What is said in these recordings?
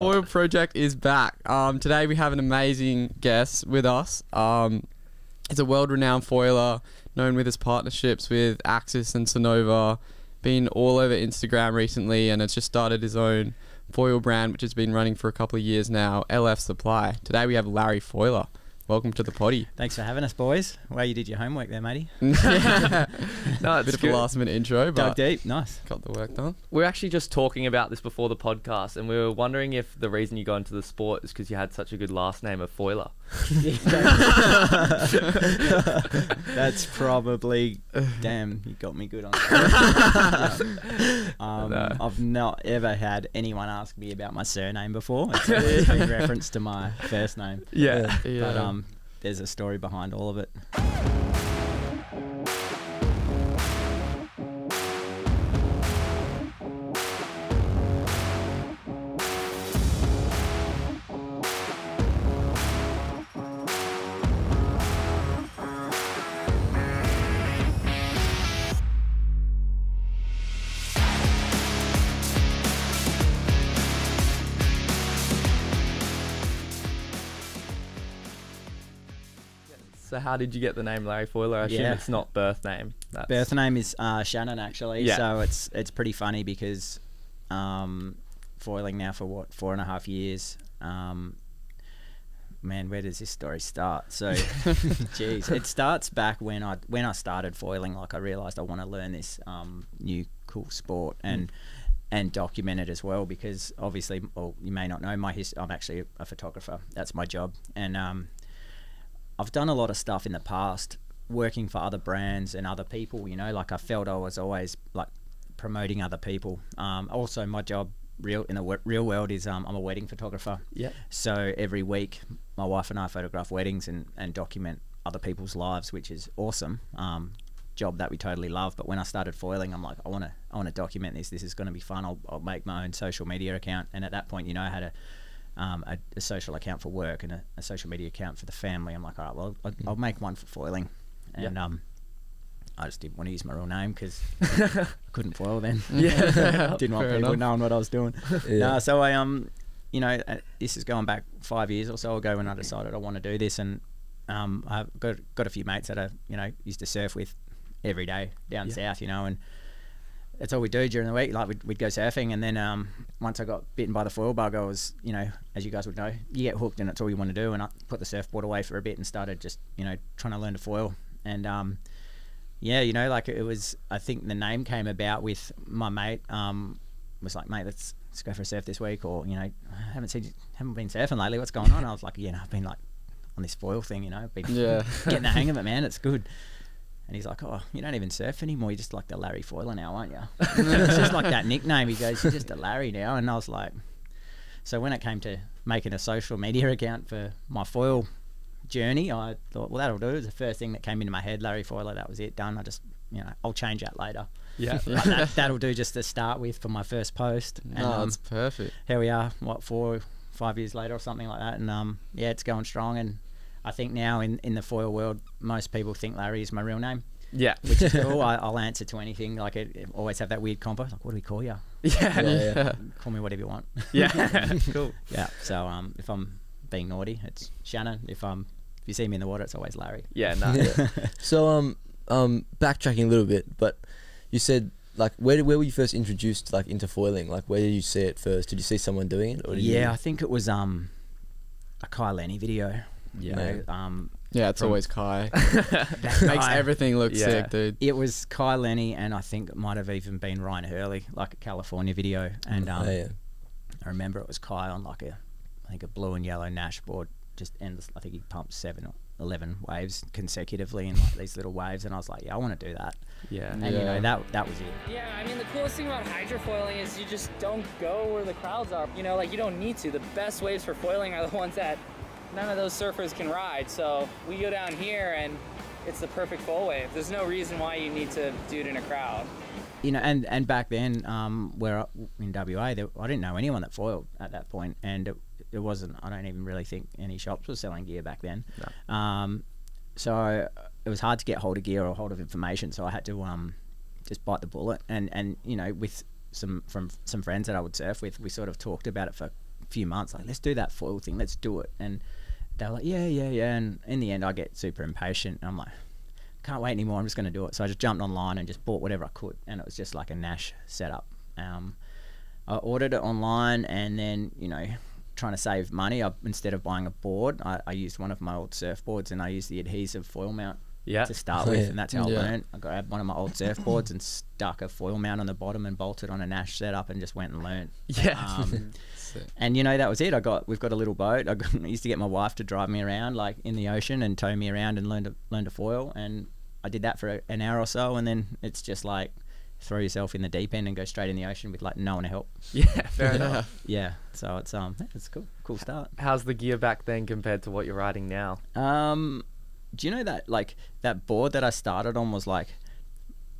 Foil project is back. Today we have an amazing guest with us. It's a world-renowned foiler, known with his partnerships with Axis and Sunova, been all over Instagram recently, and has just started his own foil brand, which has been running for a couple of years now, LfSupply. Today we have Larry Foiler. Welcome to the potty. Thanks for having us, boys. Well, you did your homework there, matey. Yeah. No, bit of a last-minute intro, but dug deep. Nice. Got the work done. We were actually just talking about this before the podcast, and we were wondering if the reason you got into the sport is because you had such a good last name of Foiler. That's probably... Damn, you got me good on that. No. I've not ever had anyone ask me about my surname before. It's always been reference to my first name. Yeah. But there's a story behind all of it. So how did you get the name Larry Foiler? I assume it's not birth name. Birth name is Shannon, actually. Yeah. So it's pretty funny because foiling now for what, 4.5 years. Man, where does this story start? So, geez, it starts back when I started foiling. Like, I realised I want to learn this new cool sport and document it as well, because obviously, well, you may not know I'm actually a photographer. That's my job, and I've done a lot of stuff in the past working for other brands and other people, you know, like I felt I was always like promoting other people. Also my job in the real world is I'm a wedding photographer. Yeah. So every week my wife and I photograph weddings and document other people's lives, which is awesome. Job that we totally love. But when I started foiling, I'm like, I want to document this. This is going to be fun. I'll make my own social media account. And at that point, you know, I had a social account for work and a social media account for the family. I'm like, all right, well, I'll make one for foiling. And I just didn't want to use my real name because I couldn't foil then. Yeah. Didn't want people knowing what I was doing. Yeah. So I, you know, this is going back 5 years or so ago when I decided I want to do this. And I've got a few mates that I, you know, used to surf with every day down south, you know, and that's all we do during the week. Like we'd go surfing, and then once I got bitten by the foil bug, I was, you know, as you guys would know, you get hooked and that's all you want to do. And I put the surfboard away for a bit and started just, you know, trying to learn to foil. And yeah, you know, like it was, I think the name came about with my mate. Was like, mate, let's go for a surf this week, or, you know, I haven't been surfing lately. What's going on? I was like, yeah, no, I've been like on this foil thing, you know, been getting the hang of it, man. It's good. And he's like, oh, you don't even surf anymore. You're just like the Larry Foiler now, aren't you? It's just like that nickname. He goes, you're just a Larry now. And I was like, so when it came to making a social media account for my foil journey, I thought, well, that'll do. It was the first thing that came into my head, Larry Foiler. That was it, done. I just, you know, I'll change that later. Yeah. Like that'll do just to start with for my first post. And, that's perfect. Here we are, what, 4 or 5 years later or something like that. And yeah, it's going strong. And I think now in the foil world, most people think Larry is my real name. Yeah. Which is cool. I'll answer to anything. Like, it always have that weird combo. Like, what do we call you? Yeah. Call me whatever you want. Yeah. Cool. Yeah. So if I'm being naughty, it's Shannon. If you see me in the water, it's always Larry. Yeah. No. So backtracking a little bit, but you said, like, where were you first introduced, like, into foiling? Like, where did you see it first? Did you see someone doing it? Or did you... I think it was a Kai Lenny video. Yeah. You know, yeah, it's always Kai. That makes everything look sick, dude. It was Kai Lenny, and I think it might have even been Ryan Hurley, like a California video. And I remember it was Kai on like I think a blue and yellow Nash board, just endless. I think he pumped 7 or 11 waves consecutively in like these little waves, and I was like, yeah, I want to do that. Yeah. And you know, that was it. Yeah, I mean, the coolest thing about hydrofoiling is you just don't go where the crowds are. You know, like, you don't need to. The best waves for foiling are the ones that none of those surfers can ride. So we go down here and it's the perfect foil wave. There's no reason why you need to do it in a crowd. You know, and back then, where in WA, I didn't know anyone that foiled at that point, and it wasn't. I don't even really think any shops were selling gear back then. No. So it was hard to get hold of gear or hold of information. So I had to just bite the bullet, and you know, with some friends that I would surf with, we sort of talked about it for few months, like, let's do that foil thing, let's do it. And they were like, yeah. And in the end, I get super impatient. And I'm like, can't wait anymore. I'm just going to do it. So I just jumped online and just bought whatever I could. And it was just like a Nash setup. I ordered it online, and then, you know, trying to save money, instead of buying a board, I used one of my old surfboards, and I used the adhesive foil mount to start with, and that's how I learned. I grabbed one of my old surfboards and stuck a foil mount on the bottom and bolted on a Nash setup, and just went and learned. And you know, that was it. We've got a little boat. I used to get my wife to drive me around, like, in the ocean, and tow me around and learn to foil. And I did that for an hour or so, and then it's just like, throw yourself in the deep end and go straight in the ocean with, like, no one to help. Yeah, fair enough. Yeah, so it's it's cool start. How's the gear back then compared to what you're riding now? Do you know that, like, that board that I started on was, like,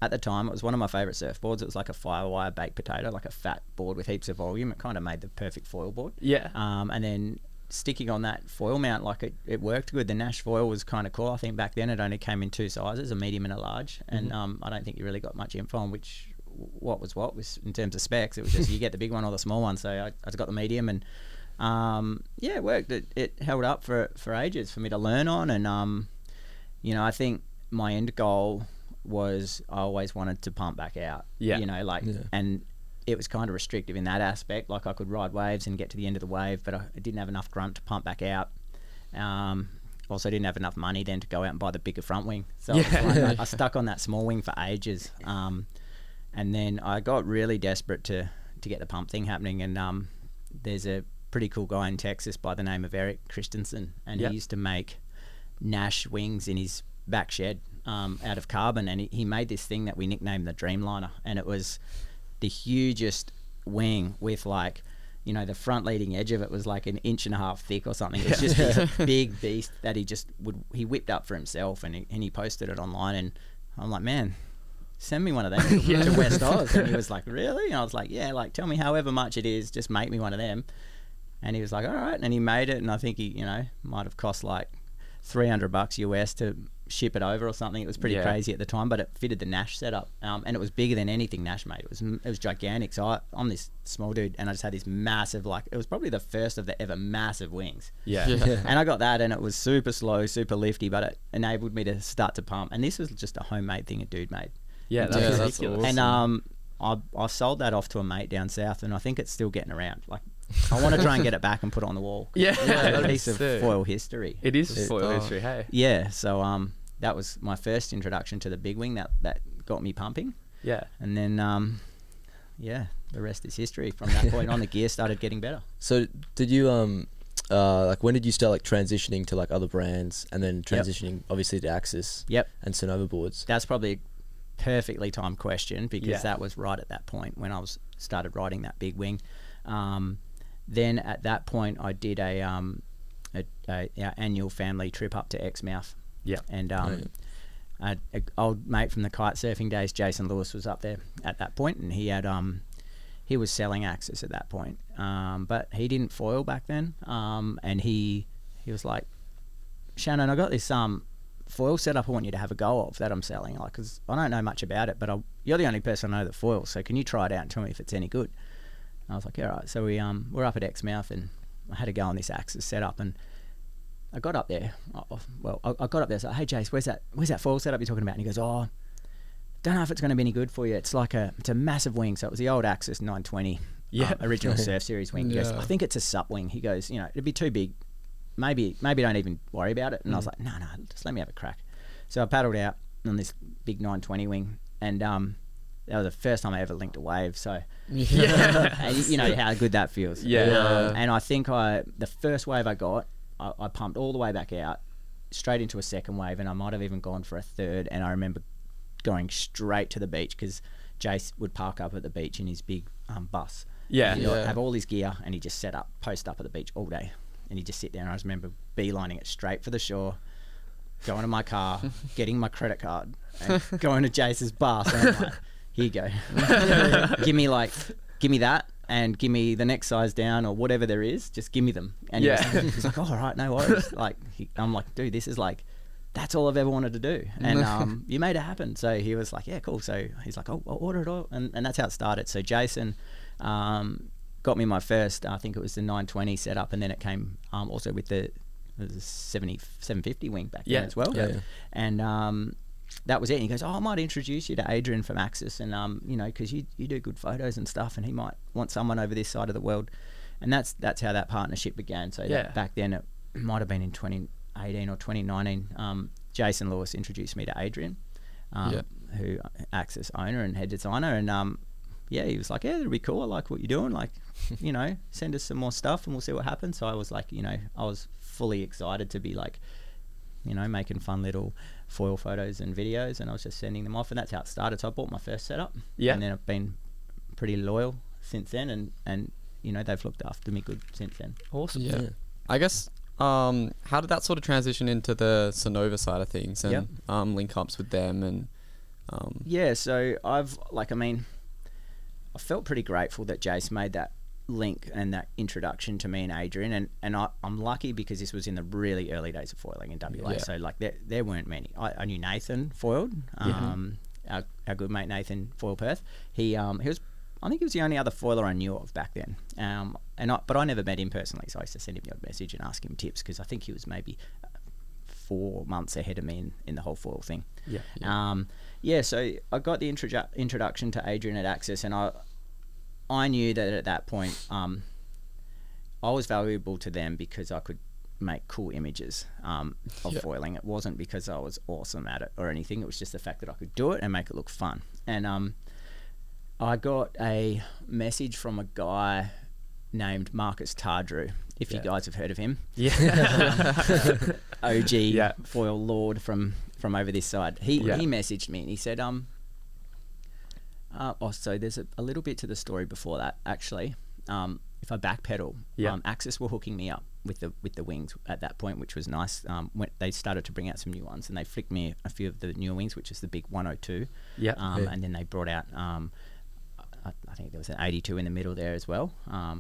at the time, it was one of my favorite surfboards. It was like a Firewire baked potato, like a fat board with heaps of volume. It kind of made the perfect foil board. Yeah. And then sticking on that foil mount, like, it worked good. The Nash foil was kind of cool. I think back then it only came in 2 sizes, a medium and a large. And I don't think you really got much info on what was in terms of specs. It was just you get the big one or the small one. So I just got the medium, and it worked. It held up for ages for me to learn on. And you know, I think my end goal was I always wanted to pump back out. You know, like, and it was kind of restrictive in that aspect. Like, I could ride waves and get to the end of the wave, but I didn't have enough grunt to pump back out. Also didn't have enough money then to go out and buy the bigger front wing. So I stuck on that small wing for ages. And then I got really desperate to get the pump thing happening. And there's a pretty cool guy in Texas by the name of Eric Christensen, and he used to make Nash wings in his back shed out of carbon. And he made this thing that we nicknamed the Dreamliner. And it was the hugest wing with, like, you know, the front leading edge of it was like 1.5 inches thick or something. It was just this big beast that he whipped up for himself, and he posted it online. And I'm like, man, send me one of them to West Oz. And he was like, really? And I was like, yeah, like, tell me however much it is, just make me one of them. And he was like, all right. And he made it, and I think he, you know, might have cost like $300 US to ship it over or something. It was pretty crazy at the time, but it fitted the Nash setup, and it was bigger than anything Nash made. It was gigantic. So I'm this small dude, and I just had this massive, like, it was probably the first of the ever massive wings. And I got that, and it was super slow, super lifty, but it enabled me to start to pump. And this was just a homemade thing a dude made. That's ridiculous. And I sold that off to a mate down south, and I think it's still getting around. Like, I want to try and get it back and put it on the wall. A piece of foil history. It is foil history, hey. Yeah, so that was my first introduction to the big wing that got me pumping. And then the rest is history. From that point on, the gear started getting better. So did you like, when did you start, like, transitioning to, like, other brands, and then transitioning obviously to Axis and Sunova boards? That's probably a perfectly timed question, because that was right at that point when I started riding that big wing. Then at that point, I did a annual family trip up to Exmouth. And an old mate from the kite surfing days, Jason Lewis, was up there at that point, and he had he was selling Axis at that point, but he didn't foil back then. And he was like, Shannon, I got this foil setup I want you to have a go of that I'm selling, like, because I don't know much about it, but you're the only person I know that foils, so can you try it out and tell me if it's any good? And I was like, all right. So we're up at Exmouth, and I had to go on this Axis setup, and I got up there. I got up there. So, hey, Jace, where's that foil setup you're talking about? And he goes, oh, don't know if it's going to be any good for you. It's a massive wing. So it was the old Axis 920 original Surf Series wing. He goes, I think it's a sup wing. He goes, you know, it'd be too big. Maybe don't even worry about it. And I was like, no, just let me have a crack. So I paddled out on this big 920 wing, and that was the first time I ever linked a wave. So and you know how good that feels. And I think the first wave I got, I pumped all the way back out, straight into a second wave, and I might have even gone for a third. And I remember going straight to the beach, because Jace would park up at the beach in his big bus. He'd have all his gear, and he'd just post up at the beach all day, and he'd just sit there. And I just remember beelining it straight for the shore, going to my car, getting my credit card, and going to Jace's bus. And I'm like, here you go. Give me that, and give me the next size down, or whatever there is, just give me them. And he's like, oh, all right, no worries. Like, I'm like, dude, this is like, that's all I've ever wanted to do. And you made it happen. So he was like, yeah, cool. So he's like, oh, I'll order it all. And that's how it started. So Jason got got me my first, I think it was the 920 setup, and then it came also with the 750 wing back then as well. And that was it. And he goes, oh, I might introduce you to Adrian from Axis, and you know, because you do good photos and stuff, and he might want someone over this side of the world. And that's how that partnership began. So back then, it might have been in 2018 or 2019. Jason Lewis introduced me to Adrian, who Axis owner and head designer, and he was like, yeah, it'll be cool. I like what you're doing. Like, you know, send us some more stuff and we'll see what happens. So I was like, you know, I was fully excited to be like, you know, making fun little foil photos and videos, and I was just sending them off, and that's how it started. So I bought my first setup, and then I've been pretty loyal since then, and you know, they've looked after me good since then. Awesome. I guess how did that sort of transition into the Sunova side of things and link ups with them and so I felt pretty grateful that Jace made that link and that introduction to me and Adrian, and I'm lucky because this was in the really early days of foiling in WA. So like there weren't many. I knew Nathan foiled, our good mate Nathan Foil Perth. He was, I think he was the only other foiler I knew of back then. But I never met him personally, so I used to send him a message and ask him tips, because I think he was maybe 4 months ahead of me in the whole foil thing. So I got the introduction to Adrian at Axis, and I knew that at that point I was valuable to them because I could make cool images of foiling. It wasn't because I was awesome at it or anything. It was just the fact that I could do it and make it look fun. And I got a message from a guy named Marcus Tardrew, if you guys have heard of him. OG foil lord from over this side. He messaged me and he said, so there's a little bit to the story before that, actually. If I backpedal, Axis were hooking me up with the wings at that point, which was nice. When they started to bring out some new ones, and they flicked me a few of the newer wings, which is the big 102. And then they brought out, I think there was an 82 in the middle there as well.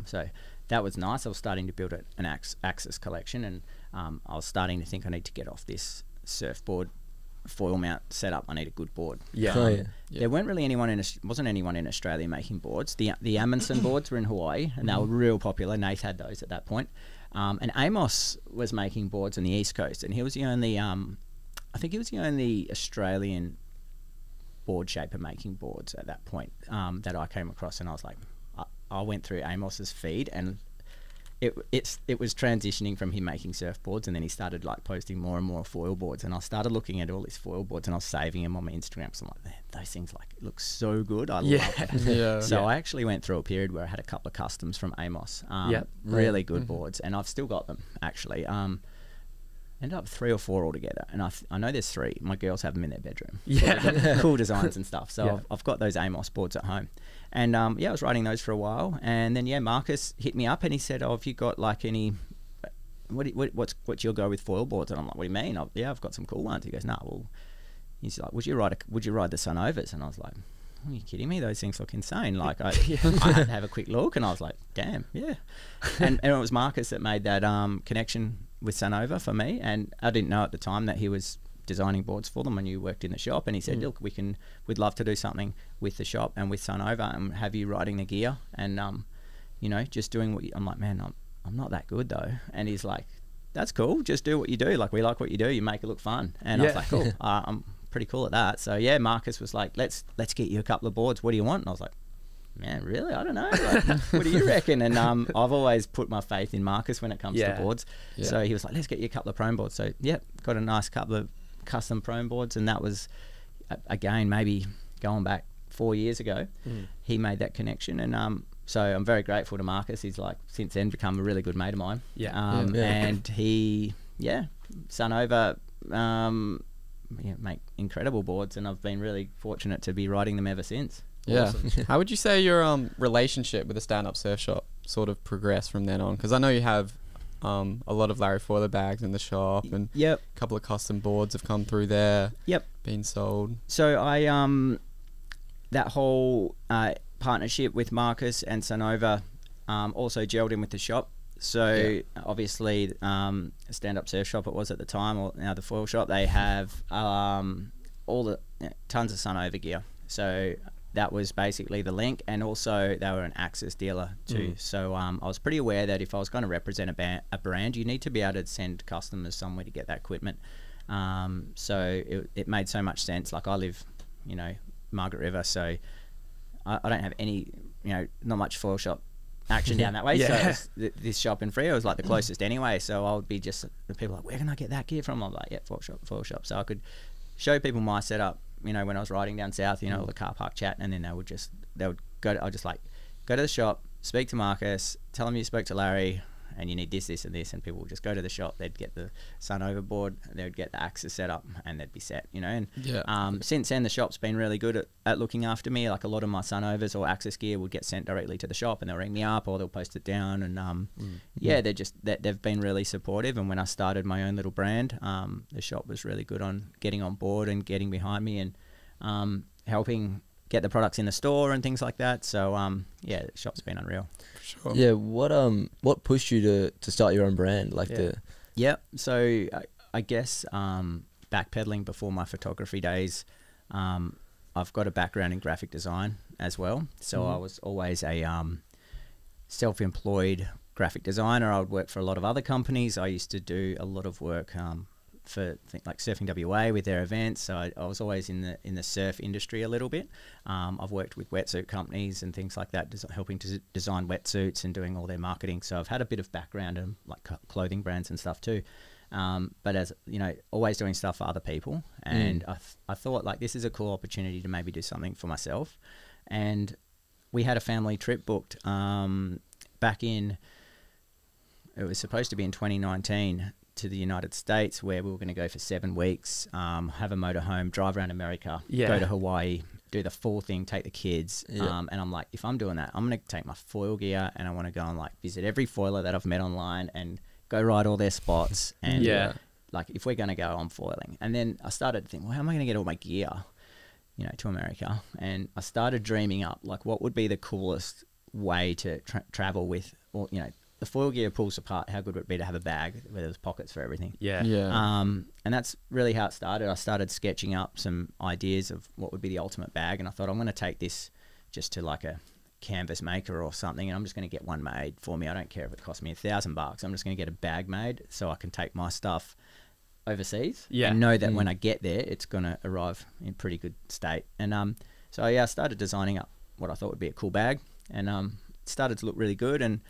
So that was nice. I was starting to build an Axis collection, and I was starting to think I need to get off this surfboard foil mount setup. I need a good board. There weren't really wasn't anyone in Australia making boards. The Amundsen boards were in Hawaii, and they were real popular. Nath had those at that point. And Amos was making boards on the East Coast, and he was the only I think he was the only Australian board shaper making boards at that point that I came across. And I was like, I went through Amos's feed, and it was transitioning from him making surfboards, and then he started like posting more and more foil boards, and I started looking at all his foil boards, and I was saving them on my Instagram, because I'm like, man, those things like look so good. I love them. So I actually went through a period where I had a couple of customs from Amos, really good boards, and I've still got them actually. Ended up 3 or 4 altogether, and I know there's 3. My girls have them in their bedroom. Cool designs and stuff. So I've got those Amos boards at home, and I was writing those for a while, and then Marcus hit me up and he said, "Oh, have you got like any? What's your go with foil boards?" And I'm like, "What do you mean?" I've got some cool ones. He goes, "No, well," he's like, "Would you ride the Sunovas?" And I was like, "Are you kidding me? Those things look insane." Like I had to have a quick look, and I was like, "Damn, yeah." And it was Marcus that made that connection with Sunova for me, and I didn't know at the time that he was designing boards for them when you worked in the shop, and he said, "Look, we'd love to do something with the shop and with Sunova and have you riding the gear and you know, just doing what I'm like, man, I'm not that good though." And he's like, "That's cool, just do what you do. Like, we like what you do, you make it look fun." And I was like, "Cool." I'm pretty cool at that. So Marcus was like, let's get you a couple of boards, what do you want?" And I was like, "Man, really? I don't know. Like, what do you reckon?" And I've always put my faith in Marcus when it comes to boards. So he was like, "Let's get you a couple of prone boards." So got a nice couple of custom prone boards, and that was again maybe going back 4 years ago. He made that connection, and so I'm very grateful to Marcus. He's like since then become a really good mate of mine. And he Sunova make incredible boards, and I've been really fortunate to be riding them ever since. Awesome. How would you say your relationship with the stand-up surf shop sort of progressed from then on? Because I know you have a lot of Larry Foiler bags in the shop, and a couple of custom boards have come through there. Been sold. So I that whole partnership with Marcus and Sunova also gelled in with the shop. So obviously, stand-up surf shop it was at the time, or now the foil shop. They have all the tons of Sunova gear. So that was basically the link, and also they were an Axis dealer too. So I was pretty aware that if I was going to represent a brand, you need to be able to send customers somewhere to get that equipment. So it made so much sense. Like I live, you know, Margaret River, so I don't have any, you know, not much foil shop action down that way. So it was this shop in Freo was like the closest anyway. So I would be just, the people like, where can I get that gear from? I'm like, yeah, foil shop. So I could show people my setup, you know, when I was riding down south, you know, all the car park chat, and then they would go to, I'll just like go to the shop, speak to Marcus, tell them you spoke to Larry, and you need this, this, and this, and people would just go to the shop. They'd get the Sunova board, they would get the Axis set up, and they'd be set, you know. And since then, the shop's been really good at looking after me. Like a lot of my Sunovas or Axis gear would get sent directly to the shop, and they'll ring me up or they'll post it down. And they've been really supportive. And when I started my own little brand, the shop was really good on getting on board and getting behind me and helping get the products in the store and things like that. So the shop's been unreal. Sure. Yeah, what pushed you to start your own brand? So I guess backpedaling before my photography days, I've got a background in graphic design as well. So I was always a self-employed graphic designer. I would work for a lot of other companies. I used to do a lot of work for like Surfing WA with their events. So I was always in the surf industry a little bit. I've worked with wetsuit companies and things like that, helping to design wetsuits and doing all their marketing. So I've had a bit of background in like clothing brands and stuff too. But as you know, always doing stuff for other people. And I thought like this is a cool opportunity to maybe do something for myself. And we had a family trip booked back in, it was supposed to be in 2019, to the United States, where we were going to go for 7 weeks, have a motorhome, drive around America, go to Hawaii, do the full thing, take the kids. And I'm like, if I'm doing that, I'm going to take my foil gear and I want to go and like visit every foiler that I've met online and go ride all their spots. And like, if we're going to go, I'm foiling. And then I started to think, well, how am I going to get all my gear, you know, to America? And I started dreaming up like what would be the coolest way to travel with, or, you know, the foil gear pulls apart. How good would it be to have a bag where there's pockets for everything? And that's really how it started. I started sketching up some ideas of what would be the ultimate bag, and I thought I'm going to take this just to like a canvas maker or something, and I'm just going to get one made for me. I don't care if it costs me $1,000. I'm just going to get a bag made so I can take my stuff overseas and know that when I get there, it's going to arrive in pretty good state. And I started designing up what I thought would be a cool bag, and it started to look really good. And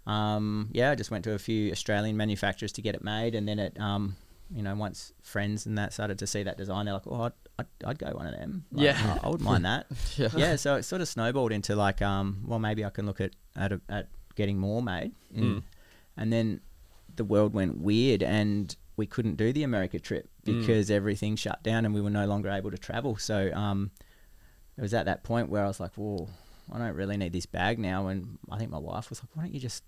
I just went to a few Australian manufacturers to get it made, and then it, you know, once friends and that started to see that design, they're like, "Oh, I'd go one of them. Like, I wouldn't mind that." So it sort of snowballed into like, well, maybe I can look at getting more made. And then the world went weird, and we couldn't do the America trip because everything shut down, and we were no longer able to travel. So it was at that point where I was like, "Whoa, I don't really need this bag now." And I think my wife was like, "Why don't you just,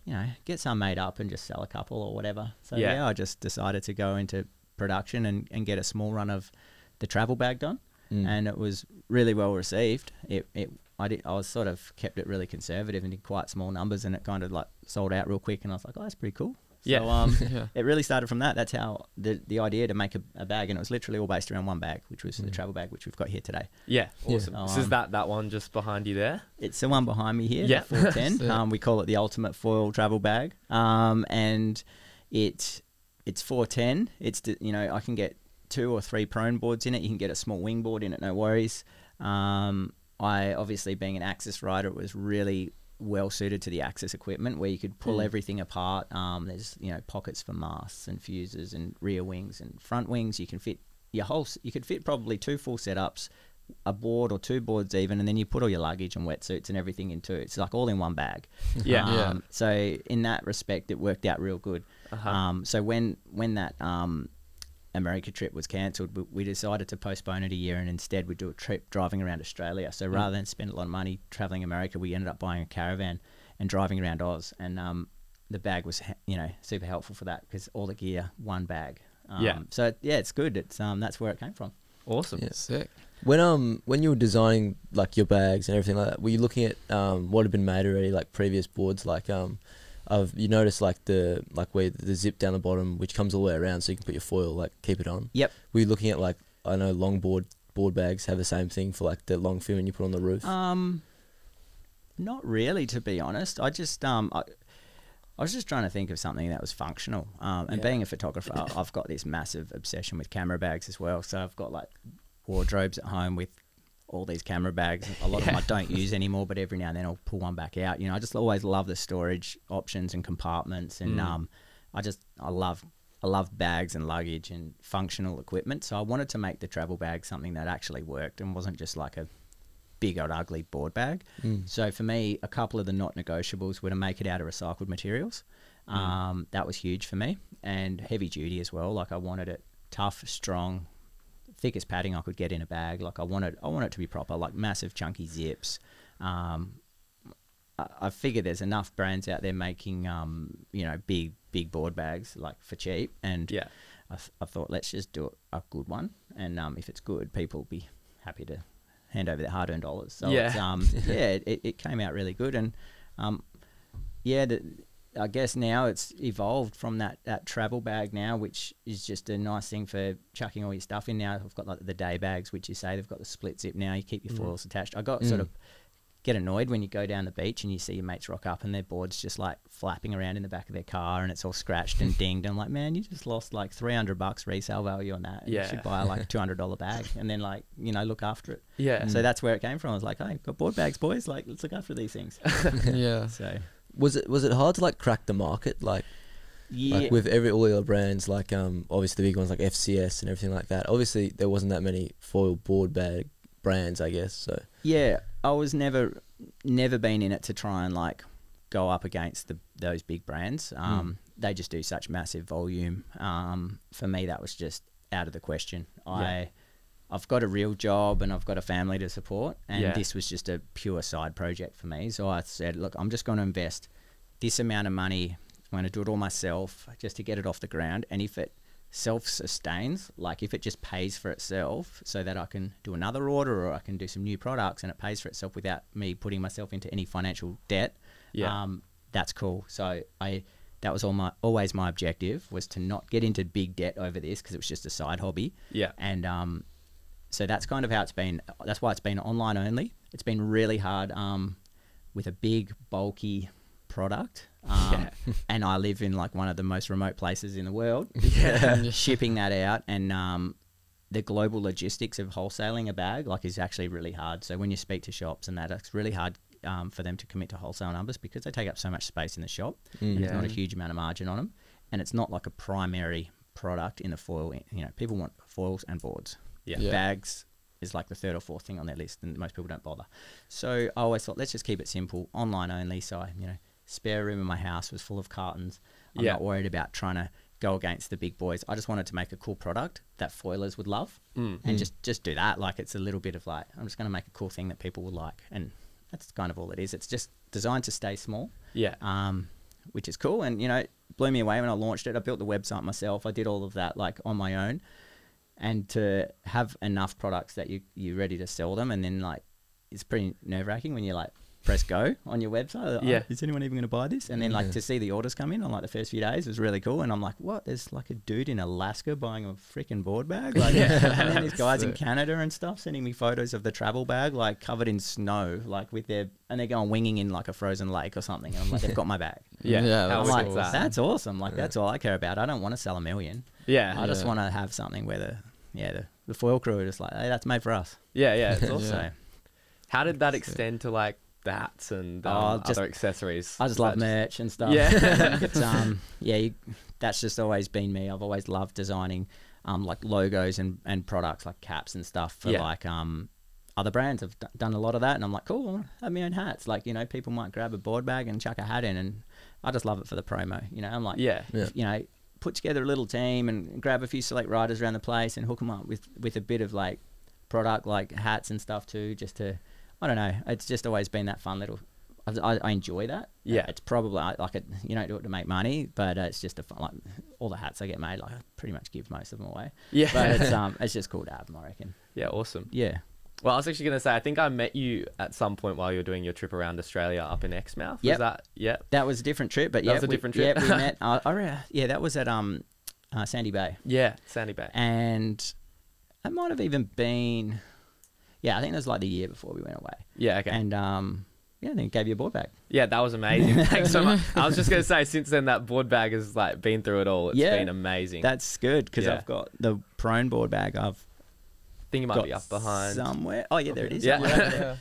you know, get some made up and just sell a couple or whatever?" So I just decided to go into production and get a small run of the travel bag done. And it was really well received. I was sort of kept it really conservative and did quite small numbers, and it kind of like sold out real quick, and I was like, "Oh, that's pretty cool." So it really started from that. That's how the idea to make a bag, and it was literally all based around one bag, which was the travel bag, which we've got here today. Awesome. So is that one just behind you there? It's the one behind me here, the 410. We call it the ultimate foil travel bag, and it's 410. It's, you know, I can get 2 or 3 prone boards in it. You can get a small wing board in it, no worries. I obviously, being an Axis rider, it was really well suited to the Axis equipment where you could pull everything apart. There's, you know, pockets for masts and fuses and rear wings and front wings. You can fit you could fit probably 2 full setups, a board or 2 boards even, and then you put all your luggage and wetsuits and everything into it. It's like all in one bag. So in that respect, it worked out real good. So when that America trip was cancelled, we decided to postpone it a year, and instead we'd do a trip driving around Australia. So rather than spend a lot of money traveling America, we ended up buying a caravan and driving around Oz. And the bag was, you know, super helpful for that because all the gear, one bag. So it's good. It's that's where it came from. Awesome. Yeah, sick. When you were designing like your bags and everything like that, were you looking at what had been made already, like previous boards, like you noticed like where the zip down the bottom, which comes all the way around, so you can put your foil, like keep it on. Yep. Were you looking at like, I know, longboard board bags have the same thing for like the long film you put on the roof? Not really, to be honest. I just I was just trying to think of something that was functional. And being a photographer, I've got this massive obsession with camera bags as well. So I've got like wardrobes at home with all these camera bags. A lot of them I don't use anymore, but every now and then I'll pull one back out. You know, I just always love the storage options and compartments, and I love bags and luggage and functional equipment. So I wanted to make the travel bag something that actually worked and wasn't just like a big old ugly board bag. So for me, a couple of the not negotiables were to make it out of recycled materials. That was huge for me, and heavy duty as well. Like I wanted it tough, strong, thickest padding I could get in a bag. Like I want it to be proper, like massive chunky zips. I figure there's enough brands out there making you know, big board bags like for cheap, and I thought let's just do a good one, and if it's good, people will be happy to hand over their hard-earned dollars. So it came out really good, and I guess now it's evolved from that travel bag now, which is just a nice thing for chucking all your stuff in. Now I've got like the day bags, which you say they've got the split zip now. You keep your foils attached. I got sort of get annoyed when you go down the beach and you see your mates rock up and their board's just like flapping around in the back of their car and it's all scratched and dinged. I'm like, man, you just lost like $300 resale value on that. You should buy like a $200 bag and then like, you know, look after it. Yeah. So that's where it came from. I was like, hey, got board bags, boys. Like, let's look after these things. So was it hard to like crack the market? Like, like with all the other brands, like obviously the big ones like FCS and everything like that. Obviously there wasn't that many foil board bag brands, I guess. So yeah, I was never been in it to try and like go up against those big brands. They just do such massive volume. For me, that was just out of the question. I've got a real job and I've got a family to support, and this was just a pure side project for me. So I said, look, I'm just going to invest this amount of money. I'm going to do it all myself just to get it off the ground. And if it self-sustains, like if it just pays for itself so that I can do another order or I can do some new products and it pays for itself without me putting myself into any financial debt, that's cool. So that was always my objective, was to not get into big debt over this, because it was just a side hobby. And so that's kind of how it's been. That's why it's been online only. It's been really hard with a big bulky product, and I live in like one of the most remote places in the world. Shipping that out, and the global logistics of wholesaling a bag like is actually really hard. So when you speak to shops and that, it's really hard for them to commit to wholesale numbers because they take up so much space in the shop. There's not a huge amount of margin on them, and it's not like a primary product in the foil. You know, people want foils and boards. Bags is like the third or fourth thing on their list, and most people don't bother. So I always thought, let's just keep it simple, online only. So I, spare room in my house was full of cartons. I'm not worried about trying to go against the big boys. I just wanted to make a cool product that foilers would love, and just do that. Like, it's a little bit of like, I'm just going to make a cool thing that people will like, and that's kind of all it is. It's just designed to stay small, which is cool. And it blew me away when I launched it. I built the website myself. I did all of that like on my own, and to have enough products that you're ready to sell them, and then like it's pretty nerve-wracking when you like press go on your website. Like, is anyone even going to buy this? And then like to see the orders come in on like the first few days was really cool. And I'm like, what? There's like a dude in Alaska buying a freaking board bag. Like, and then these guys in Canada and stuff sending me photos of the travel bag like covered in snow, like with and they're going winging in like a frozen lake or something. And I'm like, they've got my bag. I'm like, that's awesome. Like that's all I care about. I don't want to sell a million. I just want to have something where the foil crew are just like, hey, that's made for us. It's awesome. How did that extend to like the hats and other accessories? I just love merch and stuff. That's just always been me. I've always loved designing like logos and products like caps and stuff for like other brands. Have done a lot of that, and I'm like, cool, I want to have my own hats. Like, people might grab a board bag and chuck a hat in, and I just love it for the promo. I'm like, put together a little team and grab a few select riders around the place and hook them up with a bit of like product like hats and stuff too, just to, I don't know, it's just always been that fun little, I enjoy that. It's probably like you don't do it to make money, but it's just a fun, like all the hats I get made, like I pretty much give most of them away. But it's just cool to have them, I reckon. Awesome. Well, I was actually going to say, I think I met you at some point while you were doing your trip around Australia up in Exmouth. Was that? That was a different trip, but that was a different trip. We met. That was at Sandy Bay. Sandy Bay. And It might have even been, yeah, I think it was like the year before we went away. Yeah, okay. And yeah, then gave you a board bag. Yeah, that was amazing. Thanks so much. I was just going to say, since then, that board bag has like been through it all. It's been amazing. That's good because Yeah. I've got the prone board bag. I think it might be up behind. Somewhere. Oh, yeah, there it is. Yeah.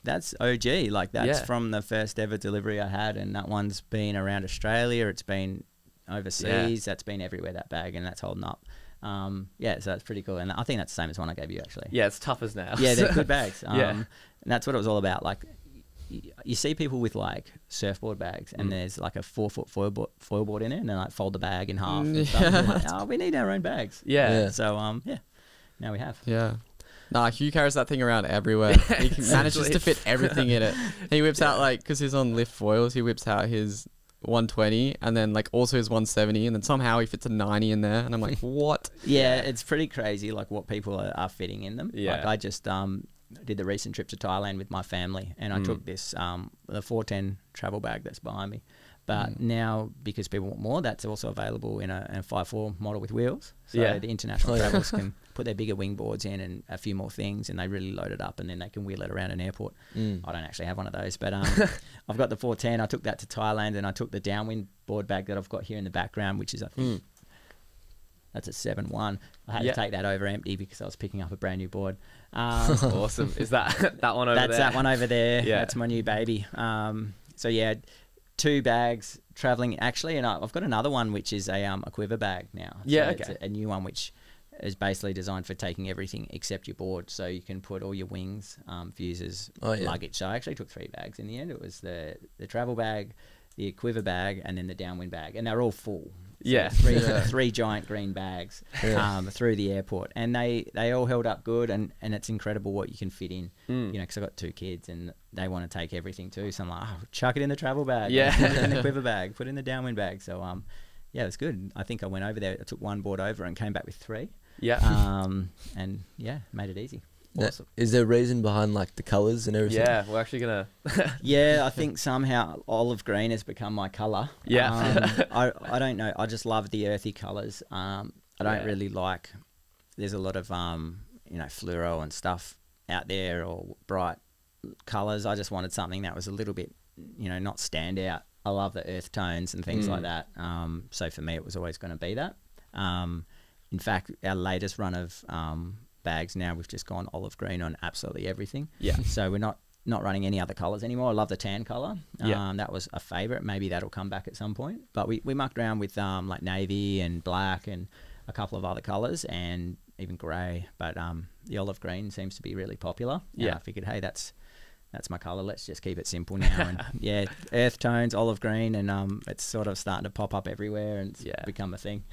That's OG. Like, that's from the first ever delivery I had, and that one's been around Australia. It's been overseas. That's been everywhere, that bag, and that's holding up. Yeah, so that's pretty cool. And I think that's the same as one I gave you, actually. Yeah, it's tough as nails. Yeah, they're good bags. Yeah. And that's what it was all about. Like, you see people with like surfboard bags and there's like a 4-foot foil board in it, and they like fold the bag in half and stuff. And like, oh, we need our own bags. Yeah. So yeah, now we have. Yeah. Nah, Hugh carries that thing around everywhere. He manages to fit everything in it. He whips out, like, because he's on lift foils, he whips out his 120 and then like also his 170, and then somehow he fits a 90 in there, and I'm like, what? Yeah, it's pretty crazy like what people are fitting in them. Yeah. Like, I just did the recent trip to Thailand with my family, and I took this the 410 travel bag that's behind me. But now, because people want more, that's also available in a 5.4 model with wheels. So the international travellers can put their bigger wing boards in and a few more things, and they really load it up, and then they can wheel it around an airport. I don't actually have one of those, but I've got the 410. I took that to Thailand, and I took the downwind board bag that I've got here in the background, which is, I think, that's a 7.1. I had to take that over empty because I was picking up a brand new board. Awesome. Is that one over there? That's that one over there. Yeah. That's my new baby. So yeah, 2 bags traveling actually, and I've got another one which is a quiver bag now. Yeah, so okay. It's a new one which is basically designed for taking everything except your board, so you can put all your wings, fuses, luggage. So I actually took 3 bags in the end. It was the travel bag, the quiver bag, and then the downwind bag, and they're all full. So three giant green bags through the airport, and they all held up good, and it's incredible what you can fit in. You know, because I've got 2 kids and they want to take everything too, so I'm like, chuck it in the travel bag, put it in the quiver bag, put it in the downwind bag. So yeah, it was good. I think I went over there, I took 1 board over and came back with 3. And yeah, made it easy. Awesome. Now, is there a reason behind like the colours and everything? Yeah, we're actually gonna. Yeah, I think somehow olive green has become my colour. Yeah. I don't know. I just love the earthy colours. I don't really like. There's a lot of fluoro and stuff out there, or bright colours. I just wanted something that was a little bit, not stand out. I love the earth tones and things like that. So for me, it was always going to be that. In fact, our latest run of bags now, we've just gone olive green on absolutely everything. Yeah. So we're not running any other colours anymore. I love the tan colour. That was a favourite. Maybe that'll come back at some point. But we mucked around with like navy and black and a couple of other colours and even grey. But the olive green seems to be really popular. Yeah. I figured, hey, that's my colour. Let's just keep it simple now. And yeah, earth tones, olive green, and it's sort of starting to pop up everywhere and it's become a thing.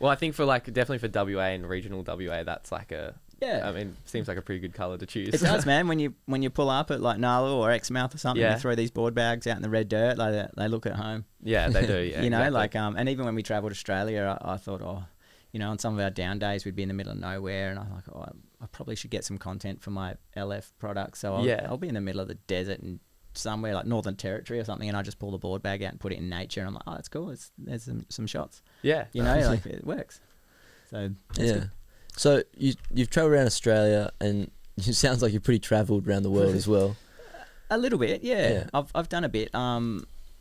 Well, I think for definitely for WA and regional WA, that's like I mean, seems like a pretty good colour to choose. It does, man. When you pull up at like Nalu or Exmouth or something, you throw these board bags out in the red dirt, like they look at home. Yeah, they do. Yeah, exactly. And even when we travelled Australia, I thought, on some of our down days, we'd be in the middle of nowhere, and I'm like, I probably should get some content for my LF products. So I'll be in the middle of the desert and somewhere like Northern Territory or something, and I just pull the board bag out and put it in nature, and I'm like, oh, that's cool. There's some shots. Yeah, like it works. So good. So you've travelled around Australia, and it sounds like you're pretty travelled around the world as well. A little bit, yeah. I've done a bit. I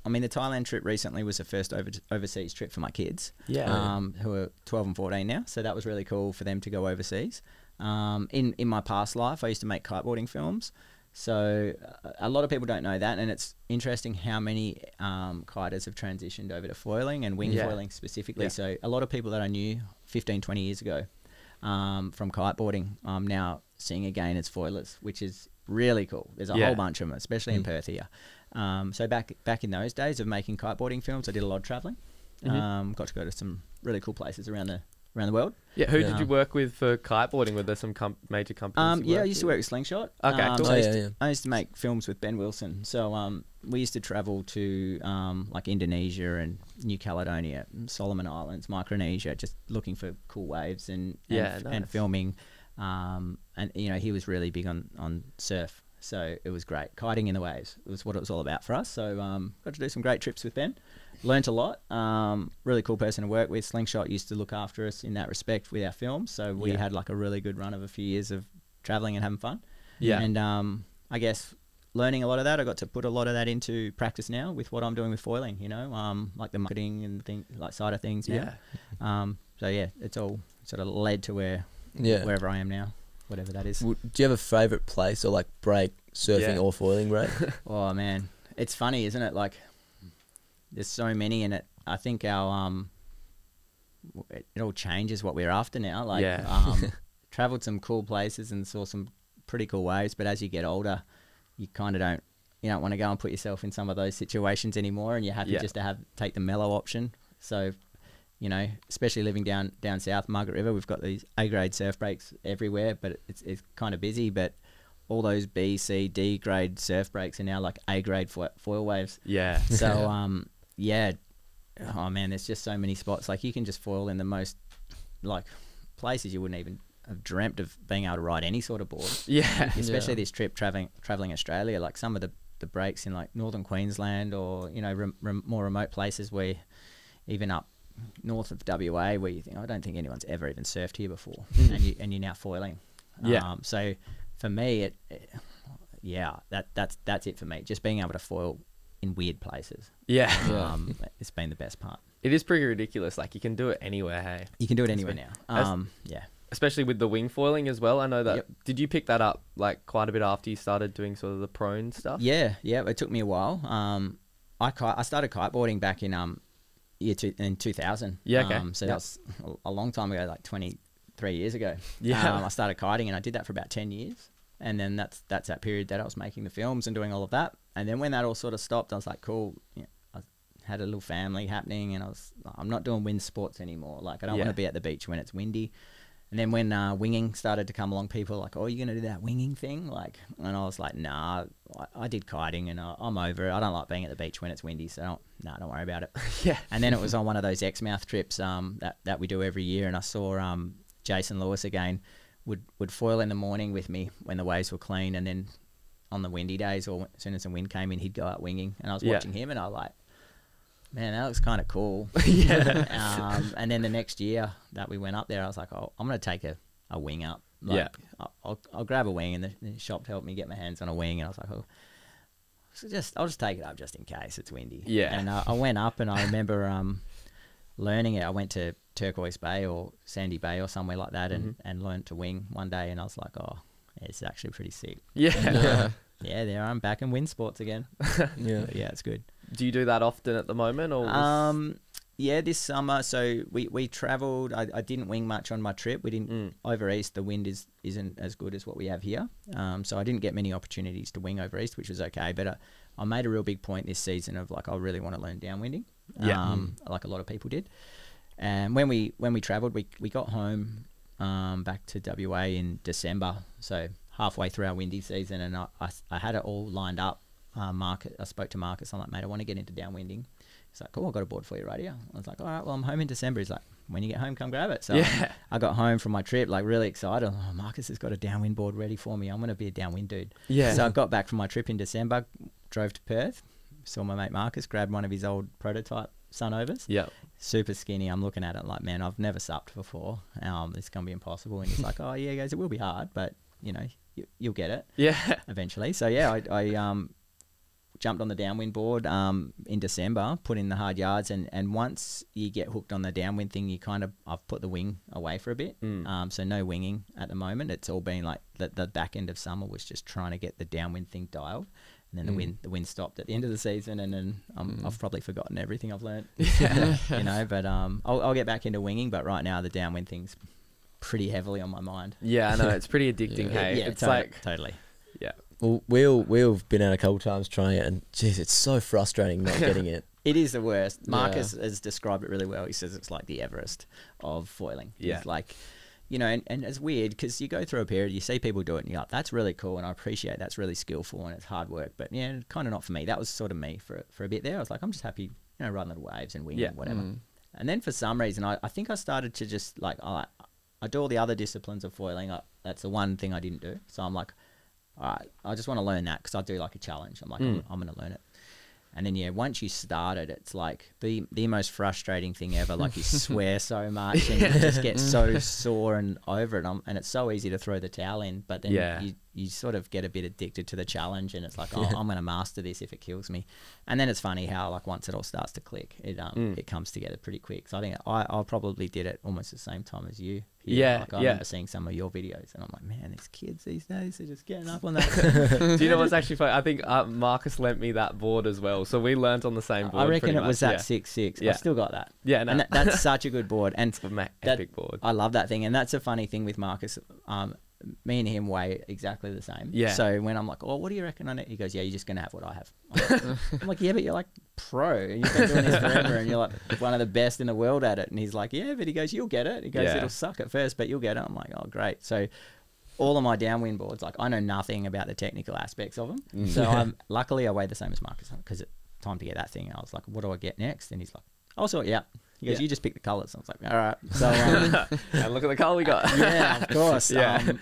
mean, the Thailand trip recently was the first overseas trip for my kids. Who are 12 and 14 now. So that was really cool for them to go overseas. In my past life, I used to make kiteboarding films. So a lot of people don't know that, and it's interesting how many kiters have transitioned over to foiling and wing foiling specifically. So a lot of people that I knew 15, 20 years ago from kiteboarding, I'm now seeing again as foilers, which is really cool. There's a whole bunch of them, especially in Perth here. So back in those days of making kiteboarding films, I did a lot of travelling. Got to go to some really cool places around the world. Yeah, who did you work with for kiteboarding? Were there some major companies? I used to work with Slingshot. Okay, cool. So I used to make films with Ben Wilson. So we used to travel to like Indonesia and New Caledonia, Solomon Islands, Micronesia, just looking for cool waves and filming. And he was really big on surf. So it was great. Kiting in the waves was what it was all about for us. So got to do some great trips with Ben. learnt a lot. Really cool person to work with. Slingshot used to look after us in that respect with our films. So we had like a really good run of a few years of traveling and having fun. Yeah. And I guess learning a lot of that, I got to put a lot of that into practice now with what I'm doing with foiling, you know, like the marketing and like side of things now. So yeah, it's all sort of led to wherever I am now, whatever that is. Do you have a favourite place or like break, surfing or foiling break? Oh man, it's funny, isn't it? Like there's so many, and I think our it all changes what we're after now. Like traveled some cool places and saw some pretty cool waves, but as you get older, you kind of don't want to go and put yourself in some of those situations anymore, and you're happy just to take the mellow option. So, you know, especially living down south, Margaret River, we've got these A-grade surf breaks everywhere, but it's kind of busy. But all those B, C, D grade surf breaks are now like A-grade foil waves. Yeah. So, oh man, there's just so many spots. Like you can just foil in the most like places you wouldn't even have dreamt of being able to ride any sort of board. Yeah. Especially this trip traveling Australia, like some of the breaks in like northern Queensland or, you know, more remote places where even up north of WA where you think, I don't think anyone's ever even surfed here before, and you're now foiling. So for me, that's it for me. Just being able to foil in weird places. It's been the best part. It is pretty ridiculous. Like you can do it anywhere. Hey, you can do it anywhere now. Especially with the wing foiling as well. I know that. Yep. Did you pick that up like quite a bit after you started doing sort of the prone stuff? Yeah. It took me a while. I started kiteboarding back in 2000. Yeah. Okay. So that was a long time ago, like 23 years ago. Yeah. I started kiting and I did that for about 10 years. And then that's that period that I was making the films and doing all of that. And then when that all sort of stopped, I was like, cool. You know, I had a little family happening, and I'm not doing wind sports anymore. Like I don't want to be at the beach when it's windy. And then when winging started to come along, people were like, oh, you're going to do that winging thing? Like, and I was like, nah, I did kiting and I'm over it. I don't like being at the beach when it's windy, so don't worry about it. Yeah. And then it was on one of those Exmouth trips that we do every year, and I saw Jason Lewis again would foil in the morning with me when the waves were clean, and then on the windy days or as soon as the wind came in, he'd go out winging. And I was watching him and I was like, man, that looks kind of cool. And then the next year that we went up there, I was like, oh, I'm going to take a wing up. Like, I'll grab a wing, and the shop helped me get my hands on a wing. And I was like, oh, I'll just take it up just in case it's windy. Yeah. And I went up, and I remember learning it. I went to Turquoise Bay or Sandy Bay or somewhere like that and learned to wing one day. And I was like, oh, it's actually pretty sick. Yeah. Yeah, there I'm back in wind sports again. Yeah. It's good. Do you do that often at the moment, or? This summer. So we travelled. I didn't wing much on my trip. We didn't over east. The wind isn't as good as what we have here. So I didn't get many opportunities to wing over east, which was okay. But I made a real big point this season of like I really want to learn downwinding. Like a lot of people did. And when we travelled, we got home back to WA in December. So halfway through our windy season, and I had it all lined up. I spoke to Marcus. I'm like, mate, I want to get into downwinding. He's like, cool, I've got a board for you right here. I was like, all right, well, I'm home in December. He's like, when you get home, come grab it. So I got home from my trip, like really excited. Oh, Marcus has got a downwind board ready for me. I'm going to be a downwind dude. Yeah. So I got back from my trip in December, drove to Perth, saw my mate Marcus, grabbed one of his old prototype Sunovas. Yeah. Super skinny. I'm looking at it like, man, I've never supped before. It's going to be impossible. And he's like, oh, yeah, he goes, it will be hard, but, you know, you'll get it. Yeah. Eventually. So, yeah, I jumped on the downwind board in December, put in the hard yards, and once you get hooked on the downwind thing, I've put the wing away for a bit. So no winging at the moment. It's all been like the back end of summer was just trying to get the downwind thing dialed. And then the wind stopped at the end of the season, and then I've probably forgotten everything I've learned. You know, but I'll get back into winging, but right now the downwind thing's pretty heavily on my mind. Yeah, I know, it's pretty addicting. Hey, yeah, it's like totally. Yeah. Well, we've been out a couple times trying it, and geez, it's so frustrating not getting it. It is the worst. Marcus has described it really well. He says it's like the Everest of foiling. Yeah. It's like, you know, and it's weird because you go through a period, you see people do it, and you're like, that's really cool, and I appreciate that's really skillful, and it's hard work. But yeah, kind of not for me. That was sort of me for a bit there. I was like, I'm just happy, you know, riding little waves and winging, whatever. And then for some reason, I think I started to just like, I do all the other disciplines of foiling. That's the one thing I didn't do. So I'm like, all right, I just want to learn that because I do like a challenge. I'm like, I'm going to learn it. And then once you started, it's like the most frustrating thing ever. Like you swear so much and you just get so sore and over it. And it's so easy to throw the towel in, but then you sort of get a bit addicted to the challenge, and it's like, oh, I'm going to master this if it kills me. And then it's funny how like once it all starts to click, it comes together pretty quick. So I think I probably did it almost the same time as you. Like I remember seeing some of your videos, and I'm like, man, these kids these days are just getting up on that. Do you know what's actually funny? I think Marcus lent me that board as well, so we learnt on the same board. I reckon it was that 6.6. I still got that. Yeah, no. And that's such a good board, and epic board. I love that thing, and that's a funny thing with Marcus. Me and him weigh exactly the same. Yeah. So when I'm like, oh, what do you reckon on it? He goes, yeah, you're just going to have what I have. I'm like, yeah, but you're like pro. You've been doing this forever and you're like one of the best in the world at it. And he's like, yeah, but he goes, you'll get it. He goes, it'll suck at first, but you'll get it. I'm like, oh, great. So all of my downwind boards, like I know nothing about the technical aspects of them. So luckily I weigh the same as Marcus because it's time to get that thing. And I was like, what do I get next? And he's like, I'll sort you out. He goes, you just pick the colours. I was like, all right. So and look at the colour we got. Yeah, of course. Well, awesome.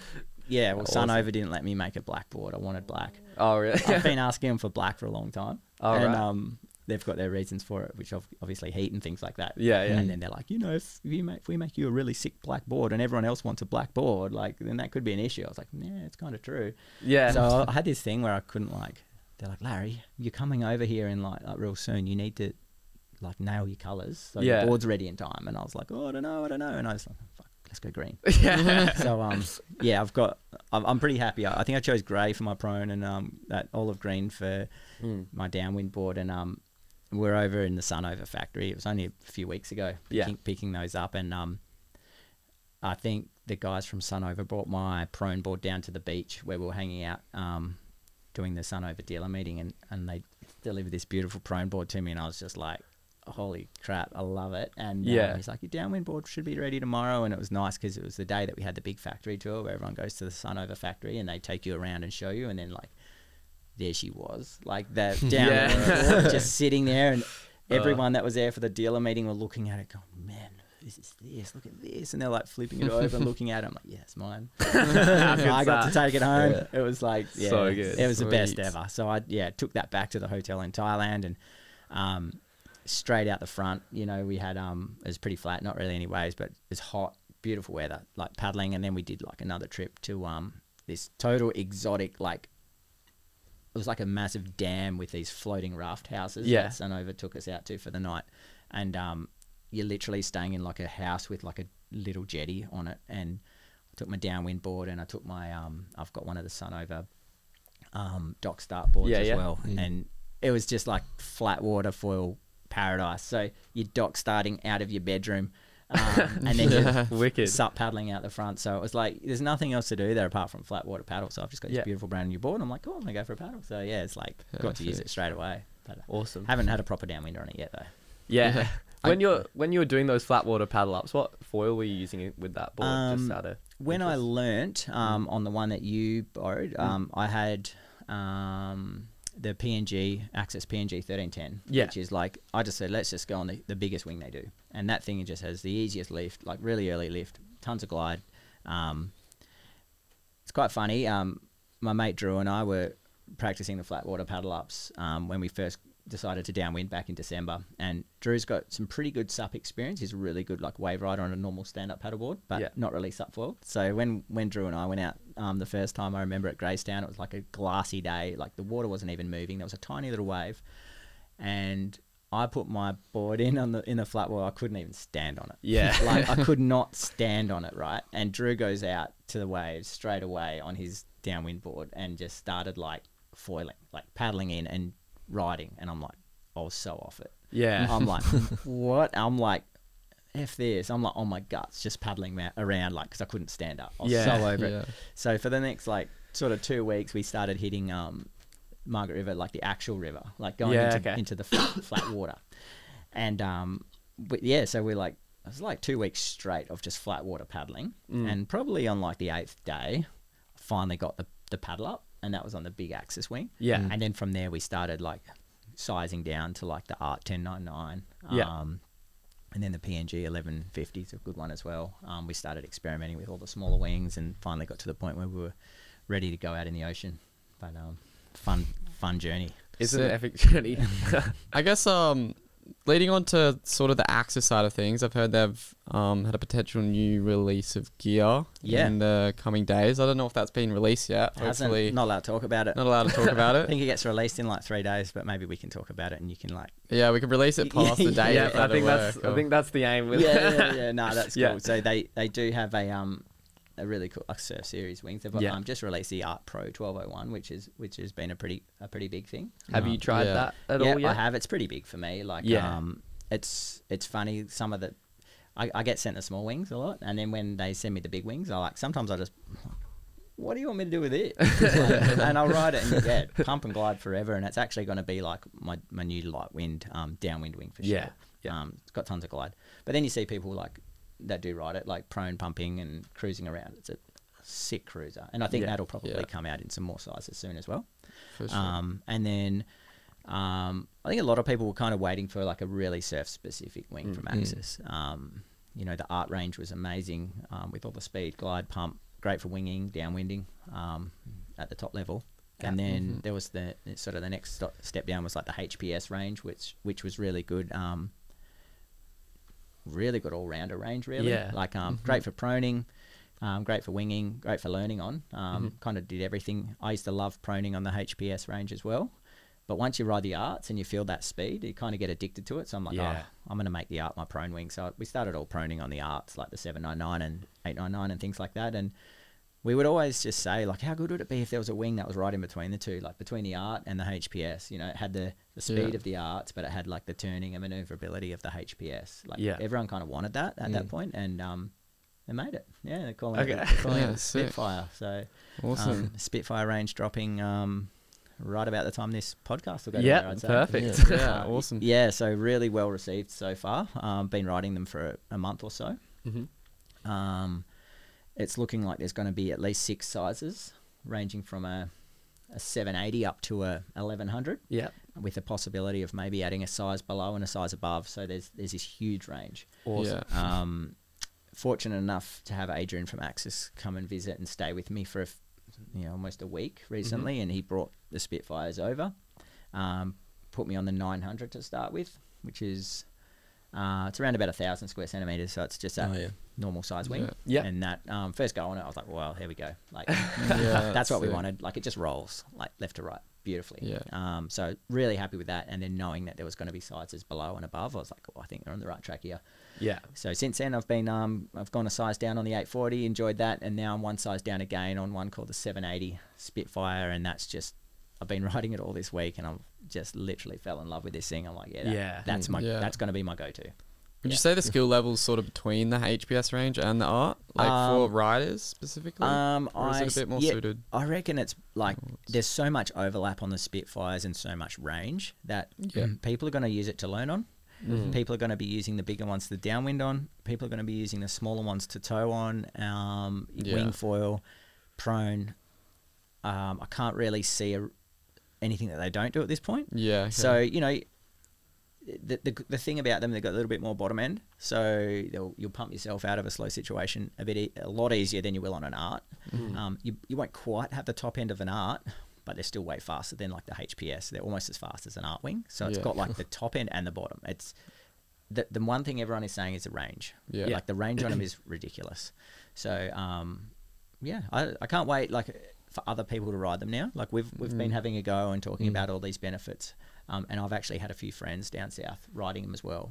Sunova didn't let me make a black board. I wanted black. Oh, really? I've been asking them for black for a long time. Oh, and right. They've got their reasons for it, which obviously heat and things like that. Yeah. And then they're like, if we make you a really sick black board and everyone else wants a black board, like then that could be an issue. I was like, yeah, it's kind of true. Yeah. So I had this thing where I couldn't they're like, Larry, you're coming over here in like real soon. You need to like nail your colours so the board's ready in time. And I was like, oh, I don't know. And I was like, fuck, let's go green. So I'm pretty happy. I think I chose grey for my prone and that olive green for my downwind board. And we're over in the Sunova factory. It was only a few weeks ago picking those up. And I think the guys from Sunova brought my prone board down to the beach where we were hanging out doing the Sunova dealer meeting, and they delivered this beautiful prone board to me, and I was just like, holy crap, I love it. And he's like, your downwind board should be ready tomorrow. And it was nice because it was the day that we had the big factory tour where everyone goes to the Sunova factory and they take you around and show you. And then like there she was, like that downwind board just sitting there, and everyone that was there for the dealer meeting were looking at it going, man, this, look at this. And they're like flipping it over and looking at it. I'm like, yeah, it's mine. I got to take it home. It was like, so good. It was the best ever. So I took that back to the hotel in Thailand, and straight out the front, we had it was pretty flat, not really any waves, but it was hot, beautiful weather, like paddling. And then we did like another trip to this total exotic, like it was like a massive dam with these floating raft houses that Sunova took us out to for the night. And you're literally staying in like a house with like a little jetty on it. And I took my downwind board, and I took my I've got one of the Sunova dock start boards as well. And it was just like flat water foil paradise. So you're dock starting out of your bedroom, and then you start paddling out the front. So it was like there's nothing else to do there apart from flat water paddle. So I've just got this beautiful brand new board. I'm like, oh, I'm gonna go for a paddle. So it's like got to use it straight away. But, awesome. Haven't had a proper downwinder on it yet though. Yeah. When you were doing those flat water paddle ups, what foil were you using with that board? When I learnt on the one that you borrowed, I had the PNG Access PNG 1310, which is like, I just said, let's just go on the biggest wing they do. And that thing just has the easiest lift, like really early lift, tons of glide. It's quite funny. My mate Drew and I were practicing the flat water paddle ups when we first decided to downwind back in December. And Drew's got some pretty good SUP experience. He's a really good like wave rider on a normal stand-up paddleboard, but not really SUP foil. So when Drew and I went out the first time, I remember at Greystown, it was like a glassy day. Like the water wasn't even moving. There was a tiny little wave. And I put my board in the flat water. I couldn't even stand on it. Yeah. Like I could not stand on it, right? And Drew goes out to the waves straight away on his downwind board and just started like foiling, like paddling in and riding. And I'm like, I was so off it. Yeah. I'm like, what? I'm like, F this. I'm like on my guts just paddling around like because I couldn't stand up. I was so over it. So for the next like sort of 2 weeks, we started hitting Margaret River, like the actual river, like going into the flat water. And so we're like, it was like 2 weeks straight of just flat water paddling. And probably on like the 8th day, I finally got the paddle up, and that was on the big axis wing. Yeah. And then from there we started like sizing down to like the Art 1099. And then the PNG 1150 is a good one as well. We started experimenting with all the smaller wings and finally got to the point where we were ready to go out in the ocean. But fun journey. It's an epic journey. I guess leading on to sort of the Axis side of things, I've heard they've had a potential new release of gear in the coming days. I don't know if that's been released yet. Hopefully, not allowed to talk about it. Not allowed to talk about it. I think it gets released in like 3 days, but maybe we can talk about it and you can like. Yeah, we can release it past the date. Yeah, I think that's the aim with it. Yeah. No, that's cool. So they do have a really cool surf series wings. They've just released the Art Pro 1201, which has been a pretty big thing. Have you tried that at all yet? Yeah, I have. It's pretty big for me. Like, it's funny. Some of the I get sent the small wings a lot, and then when they send me the big wings, sometimes I just, what do you want me to do with it? And I'll ride it and pump and glide forever. And it's actually going to be like my new light wind, downwind wing for sure. It's got tons of glide. But then you see people like that do ride it, like prone pumping and cruising around. It's a sick cruiser, and I think that'll probably come out in some more sizes soon as well. For sure. And then I think a lot of people were kind of waiting for like a really surf specific wing from Axis. The Art range was amazing with all the speed, glide, pump, great for winging, downwinding at the top level. And then there was the sort of the next step down was like the HPS range, which was really good. Really good all-rounder range, really. Yeah. Like, great for proning, great for winging, great for learning on. Kind of did everything. I used to love proning on the HPS range as well. But once you ride the Arts and you feel that speed, you kind of get addicted to it. So I'm like, I'm going to make the Art my prone wing. So we started all proning on the Arts, like the 799 and 899 and things like that. And we would always just say, like, how good would it be if there was a wing that was right in between the two, like between the Art and the HPS? You know, it had the speed of the Arts, but it had like the turning and maneuverability of the HPS. Like, everyone kind of wanted that at that point, and they made it. Yeah, they're calling it Spitfire. So awesome. Spitfire range dropping right about the time this podcast will go together, I'd say. Perfect. Yeah, awesome. Yeah, so really well received so far. Been riding them for a month or so. It's looking like there's going to be at least 6 sizes, ranging from a 780 up to a 1100. Yeah, with the possibility of maybe adding a size below and a size above. So there's this huge range. Awesome. Yeah. Fortunate enough to have Adrian from Axis come and visit and stay with me for almost a week recently, and he brought the Spitfires over. Put me on the 900 to start with, which is it's around about 1,000 square centimeters, so it's just that normal size wing. Yeah. And that first go on it, I was like, well, here we go. Like, that's what we wanted. Like, it just rolls like left to right beautifully. Yeah. So really happy with that. And then knowing that there was going to be sizes below and above, I was like, oh, I think we're on the right track here. Yeah. So since then, I've been I've gone a size down on the 840, enjoyed that, and now I'm one size down again on one called the 780 Spitfire, and that's just, I've been riding it all this week, and I've just literally fell in love with this thing. I'm like, that's going to be my go-to. Would you say the skill level's sort of between the HPS range and the Art, like for riders specifically? Or is it a bit more suited? I reckon it's like there's so much overlap on the Spitfires and so much range that people are going to use it to learn on. People are going to be using the bigger ones to downwind on. People are going to be using the smaller ones to tow on, wing foil, prone. I can't really see anything that they don't do at this point. Yeah. Okay. So, the thing about them, they've got a little bit more bottom end, so you'll pump yourself out of a slow situation a lot easier than you will on an Art. You won't quite have the top end of an Art, but they're still way faster than like the HPS. They're almost as fast as an Art wing, so it's got like the top end and the bottom. It's the one thing everyone is saying is the range. Yeah. Like the range on them is ridiculous. So I can't wait for other people to ride them now. Like we've been having a go and talking about all these benefits. And I've actually had a few friends down south riding them as well,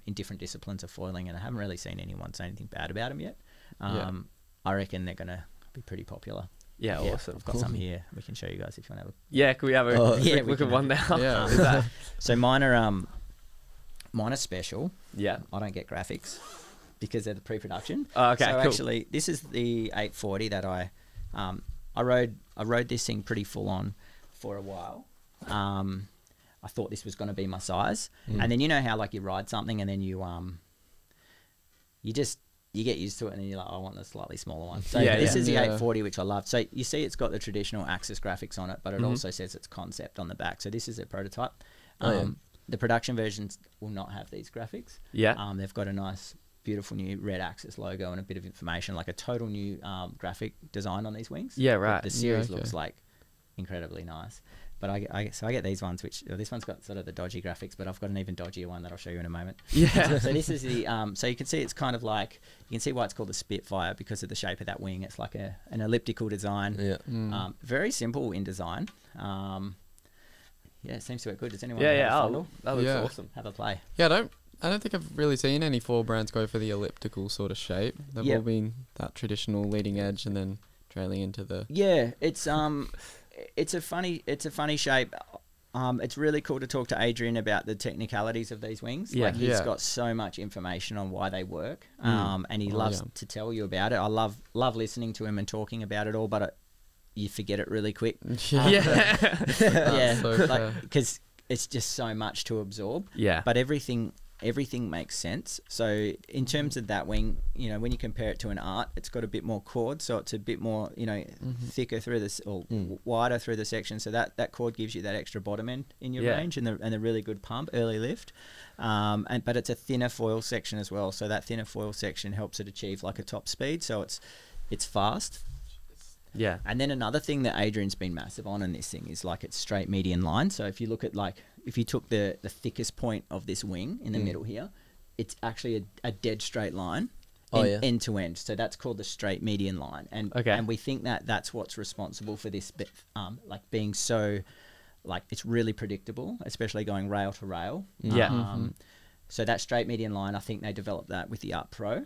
in different disciplines of foiling, and I haven't really seen anyone say anything bad about them yet. I reckon they're going to be pretty popular. Yeah, awesome. I've got some here. We can show you guys if you want to have a... Yeah, can we have a quick look at one now? Yeah. So mine are special. Yeah. I don't get graphics because they're the pre-production. Oh, okay, so cool. Actually, this is the 840 that I rode this thing pretty full on for a while. I thought this was going to be my size. And then how like you ride something and then you get used to it and then you're like, I want the slightly smaller one. So this is the 840, which I love. So you see it's got the traditional Axis graphics on it, but it also says it's concept on the back. So this is a prototype. The production versions will not have these graphics. Yeah. They've got a nice, beautiful new red Axis logo and a bit of information, like a total new graphic design on these wings. Yeah, right. The series looks like incredibly nice. but I get these ones, which this one's got sort of the dodgy graphics, but I've got an even dodgier one that I'll show you in a moment. Yeah. So this is the so you can see it's kind of like, you can see why it's called the Spitfire, because of the shape of that wing. It's like an elliptical design. Yeah. Very simple in design. Yeah, it seems to work good. Does anyone? Yeah. have a Oh, fondle? that looks Yeah. awesome. Have a play. Yeah, I don't think I've really seen any foil brands go for the elliptical sort of shape. They've all been that traditional leading edge and then trailing into the. Yeah, it's a funny shape. It's really cool to talk to Adrian about the technicalities of these wings. Yeah. Like, he's Yeah. got so much information on why they work, and he loves to tell you about it. I love listening to him and talking about it all, but you forget it really quick. Yeah. Yeah, so because it's just so much to absorb. Yeah. But everything makes sense. So in terms of that wing, you know, when you compare it to an art, it's got a bit more chord, so it's a bit more, you know, thicker through this, or wider through the section. So that chord gives you that extra bottom end in your range, and the really good pump, early lift. But it's a thinner foil section as well. So that thinner foil section helps it achieve like a top speed. So it's fast. Yeah. And then another thing that Adrian's been massive on in this thing is like its straight median line. So if you look at if you took the thickest point of this wing in the middle here, it's actually a dead straight line end to end. So that's called the straight median line. And we think that that's what's responsible for this bit, like being so, like, it's really predictable, especially going rail to rail. Yeah. So that straight median line, I think they developed that with the Art Pro.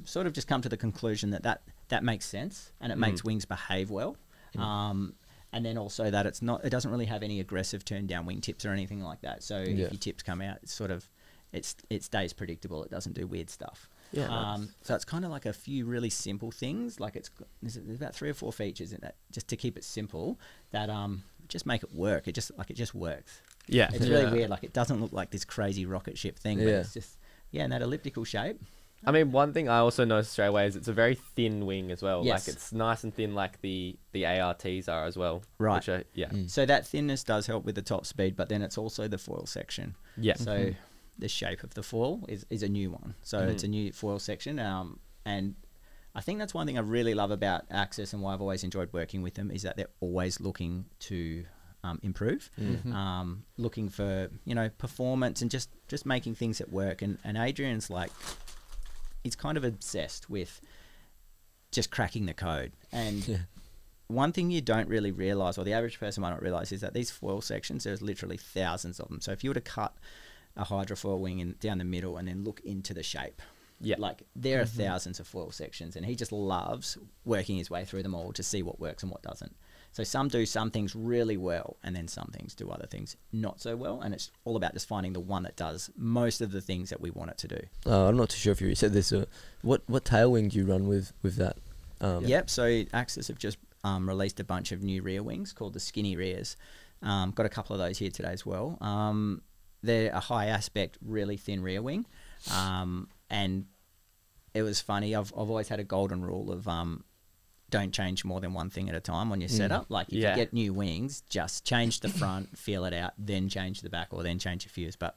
Sort of just come to the conclusion that makes sense, and it makes wings behave well. And then also that it doesn't really have any aggressive turn down wing tips or anything like that. So if your tips come out, it's sort of, it stays predictable. It doesn't do weird stuff. Yeah. So it's kind of like a few really simple things. Like there's about 3 or 4 features in it, just to keep it simple, that just make it work. It just works. Yeah. It's really weird. Like, it doesn't look like this crazy rocket ship thing, but it's just in that elliptical shape. I mean, one thing I also noticed straight away is it's a very thin wing as well. Yes. Like, it's nice and thin, like the ARTs are as well. Right. Which are, So that thinness does help with the top speed, but then it's also the foil section. Yeah. So the shape of the foil is a new one. So it's a new foil section. And I think that's one thing I really love about Axis, and why I've always enjoyed working with them, is that they're always looking to improve, looking for, you know, performance, and just making things that work. And Adrian's like, he's kind of obsessed with just cracking the code. And one thing you don't really realize, or the average person might not realize, is that these foil sections, there's literally thousands of them. So if you were to cut a hydrofoil wing down the middle and then look into the shape, like, there are thousands of foil sections, and he just loves working his way through them all to see what works and what doesn't. So some do some things really well, and then some things do other things not so well. And it's all about just finding the one that does most of the things that we want it to do. I'm not too sure if you said this. What tail wing do you run with that? Yep. So Axis have just released a bunch of new rear wings called the skinny rears. Got a couple of those here today as well. They're a high aspect, really thin rear wing. And it was funny. I've always had a golden rule of don't change more than one thing at a time on your setup. Like, if you get new wings, just change the front, feel it out, then change the back, or then change your fuse. But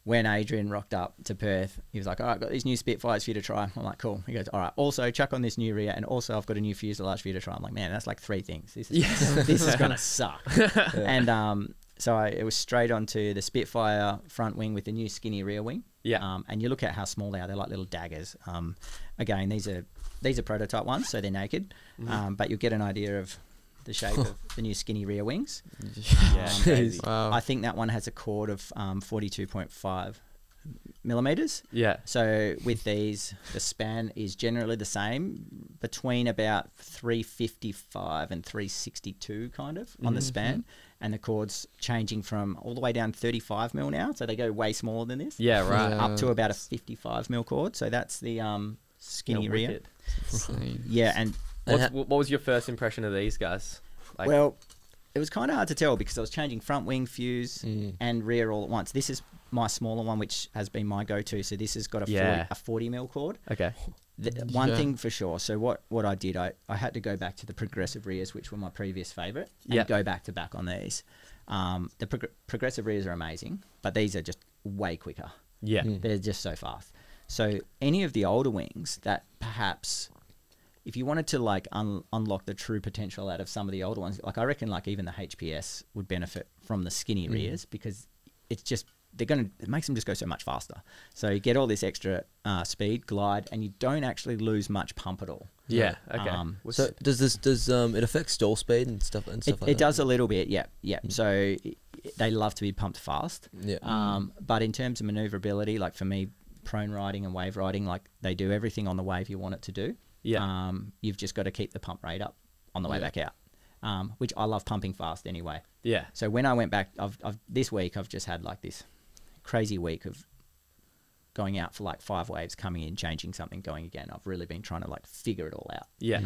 when Adrian rocked up to Perth, he was like, all right, I've got these new Spitfires for you to try. I'm like, cool. He goes, all right, also chuck on this new rear, and also I've got a new fuselage for you to try. I'm like, man, that's like 3 things. This is going to suck. And so it was straight onto the Spitfire front wing with the new skinny rear wing. Yeah. And you look at how small they are. They're like little daggers. Again, these are prototype ones, so they're naked. But you'll get an idea of the shape of the new skinny rear wings. Wow. I think that one has a chord of 42.5 millimeters. Yeah. So with these, the span is generally the same, between about 355 and 362 kind of on the span. And the chord's changing from all the way down 35 mil now. So they go way smaller than this. Yeah, right. Up to about a 55 mil chord. So that's the skinny rear. Wicked. Yeah. And What was your first impression of these guys? Like, well, it was kind of hard to tell because I was changing front wing, fuse, and rear all at once. This is my smaller one, which has been my go-to. So this has got a 40 mil chord. okay. One thing for sure. So what I did, I had to go back to the progressive rears, which were my previous favourite, and go back to back on these. The progressive rears are amazing, but these are just way quicker. Yeah. They're just so fast. So any of the older wings that perhaps if you wanted to like unlock the true potential out of some of the older ones, like I reckon like even the HPS would benefit from the skinny rears, because it's just it makes them just go so much faster. So you get all this extra speed, glide, and you don't actually lose much pump at all. Yeah. Okay. So does it affect stall speed and stuff like that? It does a little bit. Yeah. Yeah. So they love to be pumped fast. Yeah. But in terms of maneuverability, like for me, prone riding and wave riding, like they do everything on the wave you want it to do. Yeah. You've just got to keep the pump rate up on the way back out, which I love pumping fast anyway. Yeah. So when I went back, this week I've just had like this crazy week of going out for like 5 waves, coming in, changing something, going again. I've really been trying to like figure it all out. Yeah.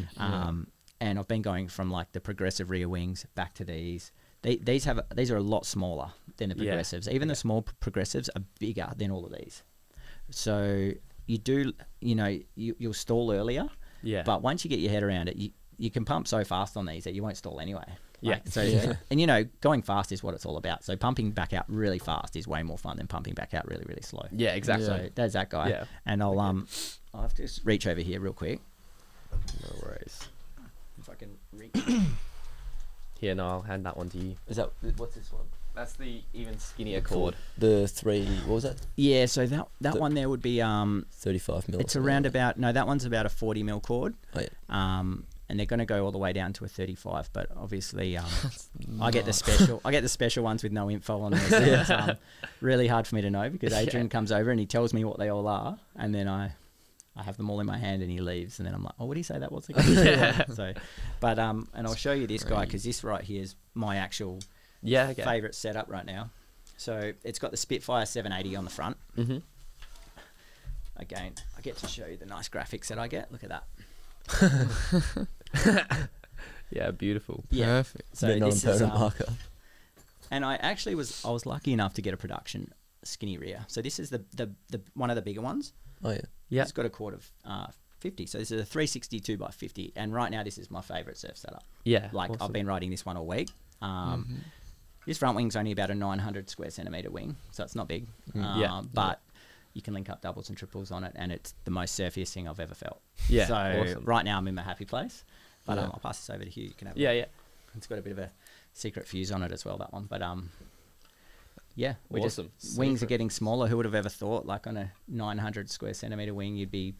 And I've been going from like the progressive rear wings back to these. These are a lot smaller than the progressives. Even the small progressives are bigger than all of these. So you'll stall earlier. Yeah. But once you get your head around it, you can pump so fast on these that you won't stall anyway. Yeah. And going fast is what it's all about. So pumping back out really fast is way more fun than pumping back out really, really slow. Yeah, exactly. So there's that guy. Yeah. And I'll have to just reach over here real quick. No worries. If I can reach. Here, no, I'll hand that one to you. What's this one? That's the even skinnier cord. The 3, what was that? Yeah, so that one there would be 35 mil. it's around about that one's about a 40 mil cord. Oh, yeah. And they're going to go all the way down to a 35, but obviously I get the special ones with no info on them. So it's really hard for me to know, because Adrian comes over and he tells me what they all are, and then I have them all in my hand and he leaves, and then I'm like, oh, what did he say that was again? So, but and I'll show you this guy, because this right here is my actual favorite setup right now. So it's got the Spitfire 780 on the front. Mm-hmm. Again, I get to show you the nice graphics that I get. Look at that. Yeah, beautiful. Yeah. Perfect. So this is marker. and I was lucky enough to get a production skinny rear. So this is the one of the bigger ones. Oh yeah. Yeah. It's got a cord of 50. So this is a 362 by 50, and right now this is my favorite surf setup. Yeah. Like awesome. I've been riding this one all week. This front wing's only about a 900 square centimeter wing, so it's not big. But you can link up doubles and triples on it, and it's the most surfiest thing I've ever felt. Yeah. So awesome. right now I'm in my happy place, but I'll pass this over to Hugh. You can have Yeah. It's got a bit of a secret fuse on it as well, that one. But we Awesome. just wings are getting smaller. Who would have ever thought, like on a 900 square centimeter wing, you'd be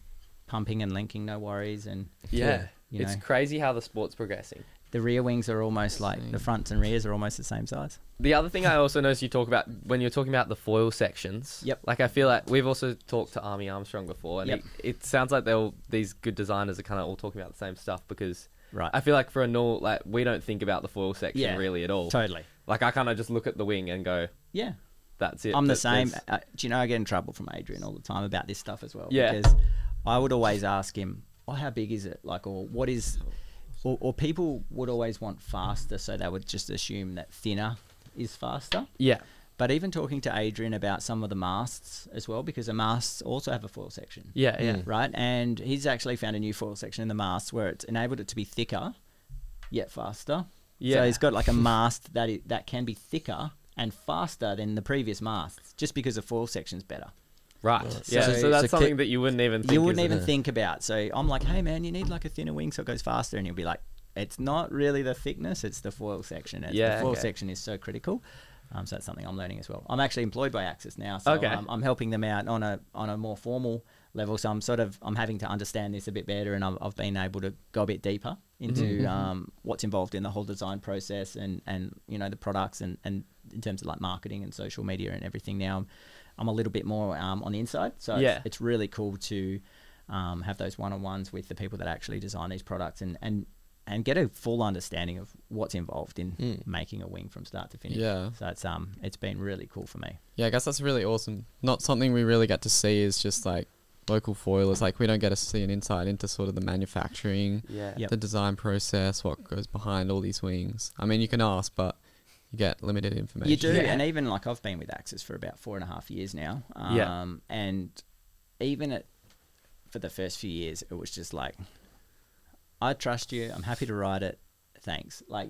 pumping and linking, no worries. And Yeah. you It's know, crazy how the sport's progressing. the rear wings are almost like the fronts and rears are almost the same size. The other thing I also noticed you talk about when you're talking about the foil sections. Yep. Like I feel like we've also talked to Army Armstrong before, and Yep. it sounds like these good designers are kind of all talking about the same stuff, because Right. I feel like for a null, like we don't think about the foil section really at all. Totally. Like I kind of just look at the wing and go, Yeah. that's it. I'm the But same. there's- Do you know I get in trouble from Adrian all the time about this stuff as well? Yeah. Because I would always ask him, oh, how big is it? Like, or what is... Or people would always want faster, so they would just assume that thinner is faster. Yeah. But even talking to Adrian about some of the masts as well, because the masts also have a foil section. Yeah. Yeah. Right? And he's actually found a new foil section in the masts where it's enabled it to be thicker, yet faster. Yeah. So he's got like a mast that can be thicker and faster than the previous masts, just because the foil section's better. Right. Yeah. So- So that's so something that you wouldn't even think. You wouldn't is even think about. So I'm like, hey man, you need like a thinner wing so it goes faster, and he'll be like, it's not really the thickness, it's the foil section. Yeah, The foil okay. section is so critical. So that's something I'm learning as well. I'm actually employed by Axis now, so Okay. I'm helping them out on a more formal level. So I'm having to understand this a bit better, and I've been able to go a bit deeper into what's involved in the whole design process and the products and in terms of like marketing and social media and everything. Now I'm a little bit more on the inside, so it's really cool to have those one-on-ones with the people that actually design these products and get a full understanding of what's involved in making a wing from start to finish. Yeah. So it's been really cool for me. Yeah, I guess that's really awesome. Not something we really get to see is just like local foilers. Like we don't get to see an insight into sort of the manufacturing, Yeah. Yep. the design process, what goes behind all these wings. I mean, you can ask, but you get limited information. You do, Yeah. and even like I've been with Axis for about 4.5 years now. Yeah. And even for the first few years, it was just like, I trust you. I'm happy to ride it. Thanks. Like,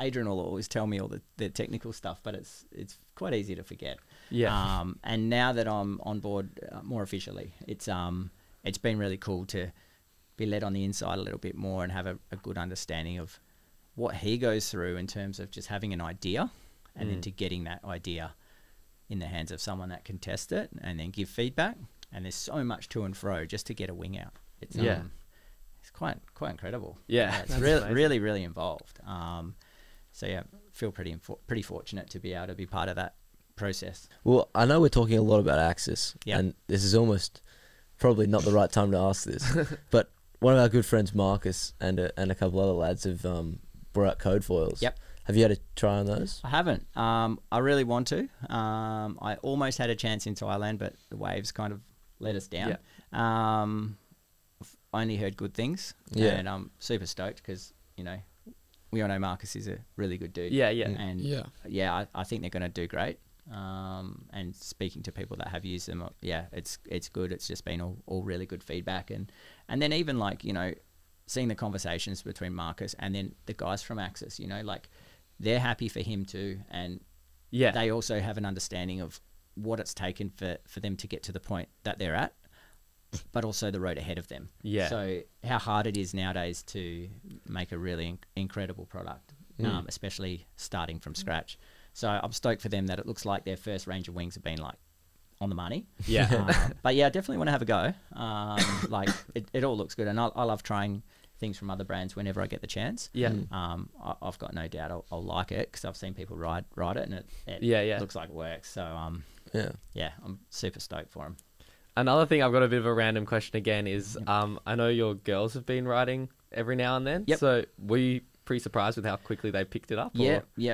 Adrian will always tell me all the technical stuff, but it's quite easy to forget. Yeah. And now that I'm on board more officially, it's been really cool to be led on the inside a little bit more and have a good understanding of what he goes through in terms of just having an idea and then to getting that idea in the hands of someone that can test it and then give feedback. And there's so much to and fro just to get a wing out. It's it's quite incredible. Yeah, it's really involved. So yeah, feel pretty fortunate to be able to be part of that process. Well, I know we're talking a lot about Axis, and this is almost probably not the right time to ask this, but one of our good friends, Marcus, and a couple other lads have brought out code foils. Yep. Have you had a try on those? I haven't. I really want to. I almost had a chance in Thailand, but the waves kind of let us down. I've only heard good things, and I'm super stoked because, you know, we all know Marcus is a really good dude. And I think they're going to do great. And speaking to people that have used them, it's good. It's just been all really good feedback, and then even like, you know, seeing the conversations between Marcus and then the guys from Axis, you know, like they're happy for him too, and they also have an understanding of what it's taken for them to get to the point that they're at, but also the road ahead of them. So how hard it is nowadays to make a really incredible product, especially starting from scratch. So I'm stoked for them that it looks like their first range of wings have been like on the money. But yeah, I definitely want to have a go. Like it all looks good, and I love trying things from other brands whenever I get the chance. I've got no doubt I'll like it because I've seen people ride it, and it looks like it works. So I'm super stoked for them. Another thing, I've got a bit of a random question again is I know your girls have been riding every now and then. So were you pretty surprised with how quickly they picked it up?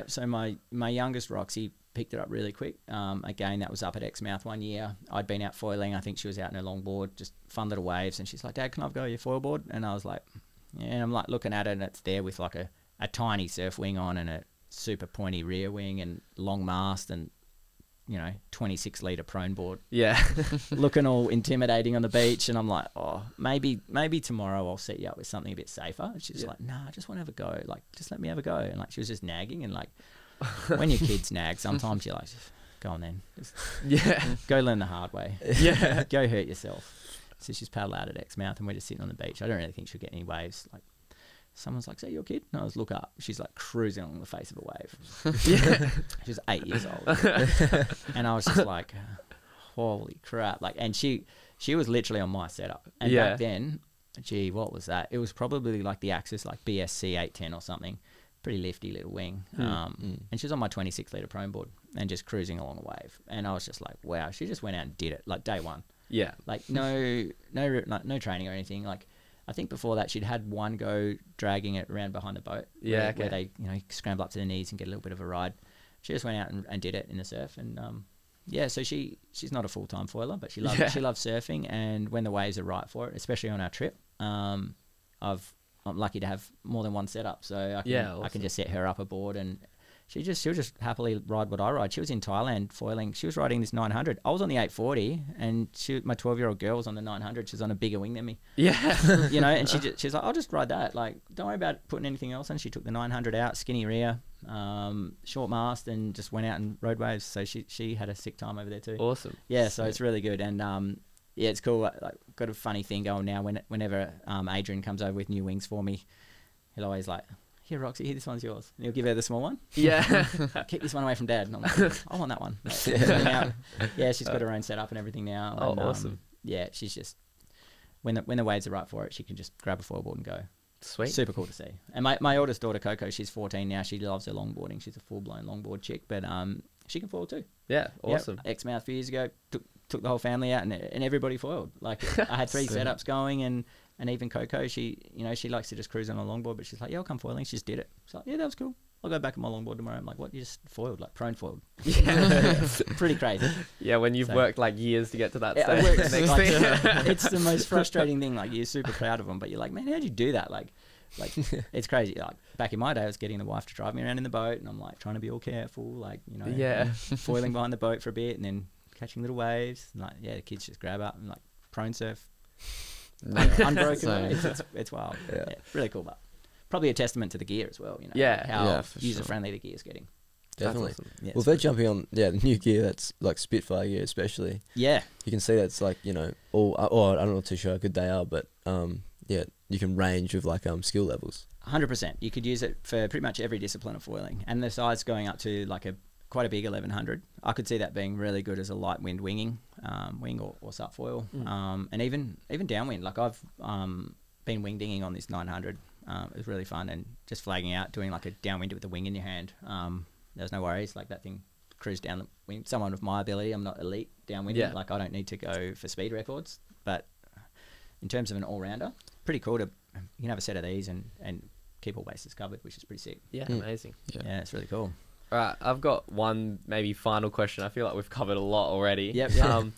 So my youngest Roxy picked it up really quick. Again, that was up at Exmouth one year. I'd been out foiling. I think she was out in her longboard, just fun little waves, and she's like, "Dad, can I go your foil board?" And I was like, yeah. And I'm like looking at it, and it's there with like a tiny surf wing on and a super pointy rear wing and long mast and, you know, 26 litre prone board. Looking all intimidating on the beach, and I'm like, oh, maybe tomorrow I'll set you up with something a bit safer. And she's like, nah, I just want to have a go. Like, just let me have a go. And like, she was just nagging, and like, when your kids nag, sometimes you're like, go on then. Just go learn the hard way. Go hurt yourself. So she's paddled out at Exmouth, and we're just sitting on the beach. I don't really think she'll get any waves. Like, someone's like, "Is that your kid?" And I was look up. She's like cruising along the face of a wave. She's 8 years old, and I was just like, "Holy crap!" Like, and she was literally on my setup. And back then, gee, what was that? It was probably like the Axis, like BSC 810 or something. Pretty lifty little wing. And she was on my 26 litre prone board and just cruising along a wave. And I was just like, wow, she just went out and did it like day one. Like no training or anything. Like, I think before that she'd had one go dragging it around behind the boat. Where they, you know, scramble up to their knees and get a little bit of a ride. She just went out and did it in the surf. And so she's not a full-time foiler, but she loves surfing. And when the waves are right for it, especially on our trip, I'm lucky to have more than one setup, so I can just set her up aboard, and she'll just happily ride what I ride. She was in Thailand foiling. She was riding this 900. I was on the 840, and my 12-year-old girl was on the 900. She's on a bigger wing than me. You know, and she's like, I'll just ride that. Like, don't worry about putting anything else on. She took the 900 out, skinny rear, short mast, and just went out and rode waves. So she had a sick time over there too. Awesome. So it's really good, and it's cool. Like, got a funny thing going now. Whenever Adrian comes over with new wings for me, he'll always like, "Here, Roxy, here, this one's yours." And he'll give her the small one. Keep this one away from Dad. And I'm like, I want that one. Like, she's got her own setup and everything now. Oh, and, awesome. She's just when the waves are right for it, she can just grab a foil board and go. Sweet. Super cool to see. And my oldest daughter Coco, she's 14 now. She loves her longboarding. She's a full blown longboard chick, but she can foil too. Awesome. Exmouth a few years ago, took the whole family out, and everybody foiled. Like, I had 3 setups going, and even Coco, she likes to just cruise on a longboard, but she's like, yeah, I'll come foiling. She just did it. She's like, yeah, that was cool. I'll go back on my longboard tomorrow. I'm like, what? You just foiled, like prone foiled. Pretty crazy. When you've worked like years to get to that stage. It's the most frustrating thing. Like, you're super proud of them, but you're like, man, how'd you do that? Like it's crazy. Like, back in my day, I was getting the wife to drive me around in the boat, and I'm like trying to be all careful, like, you know, foiling behind the boat for a bit, and then catching little waves. And like, the kids just grab up and like prone surf, unbroken. It's wild. Really cool, but probably a testament to the gear as well. You know, how user friendly the gear's getting. Definitely. Awesome. Well, they're jumping on the new gear that's like Spitfire gear, especially. You can see that's like, you know, all. Oh, I'm not too sure how good they are, but you can range with like skill levels. 100%. You could use it for pretty much every discipline of foiling, and the size going up to like quite a big 1100. I could see that being really good as a light wind winging, wing or sup foil, and even downwind. Like I've been wing dinging on this 900. It was really fun, and just flagging out, doing like a downwind with the wing in your hand. There's no worries. Like that thing cruised down the wing. Someone with my ability, I'm not elite downwind. Yeah. Like I don't need to go for speed records, but in terms of an all-rounder, pretty cool to, you can have a set of these and keep all bases covered, which is pretty sick. Yeah, amazing. Yeah, it's really cool. All right, I've got one maybe final question. I feel like we've covered a lot already. Yep.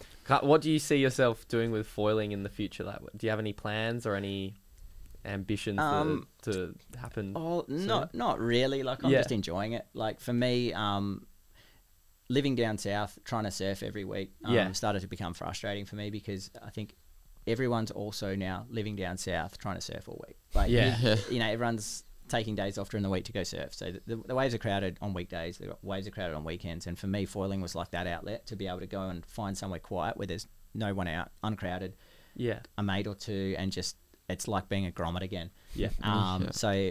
What do you see yourself doing with foiling in the future? Like, do you have any plans or any ambitions to happen? Oh, soon? not really. Like I'm just enjoying it. Like for me, living down south, trying to surf every week, started to become frustrating for me, because I think everyone's also now living down south trying to surf all week. Like, you know, everyone's taking days off during the week to go surf. So the waves are crowded on weekdays. The waves are crowded on weekends. And for me, foiling was like that outlet to be able to go and find somewhere quiet where there's no one out, uncrowded, a mate or two, and just, it's like being a grommet again. So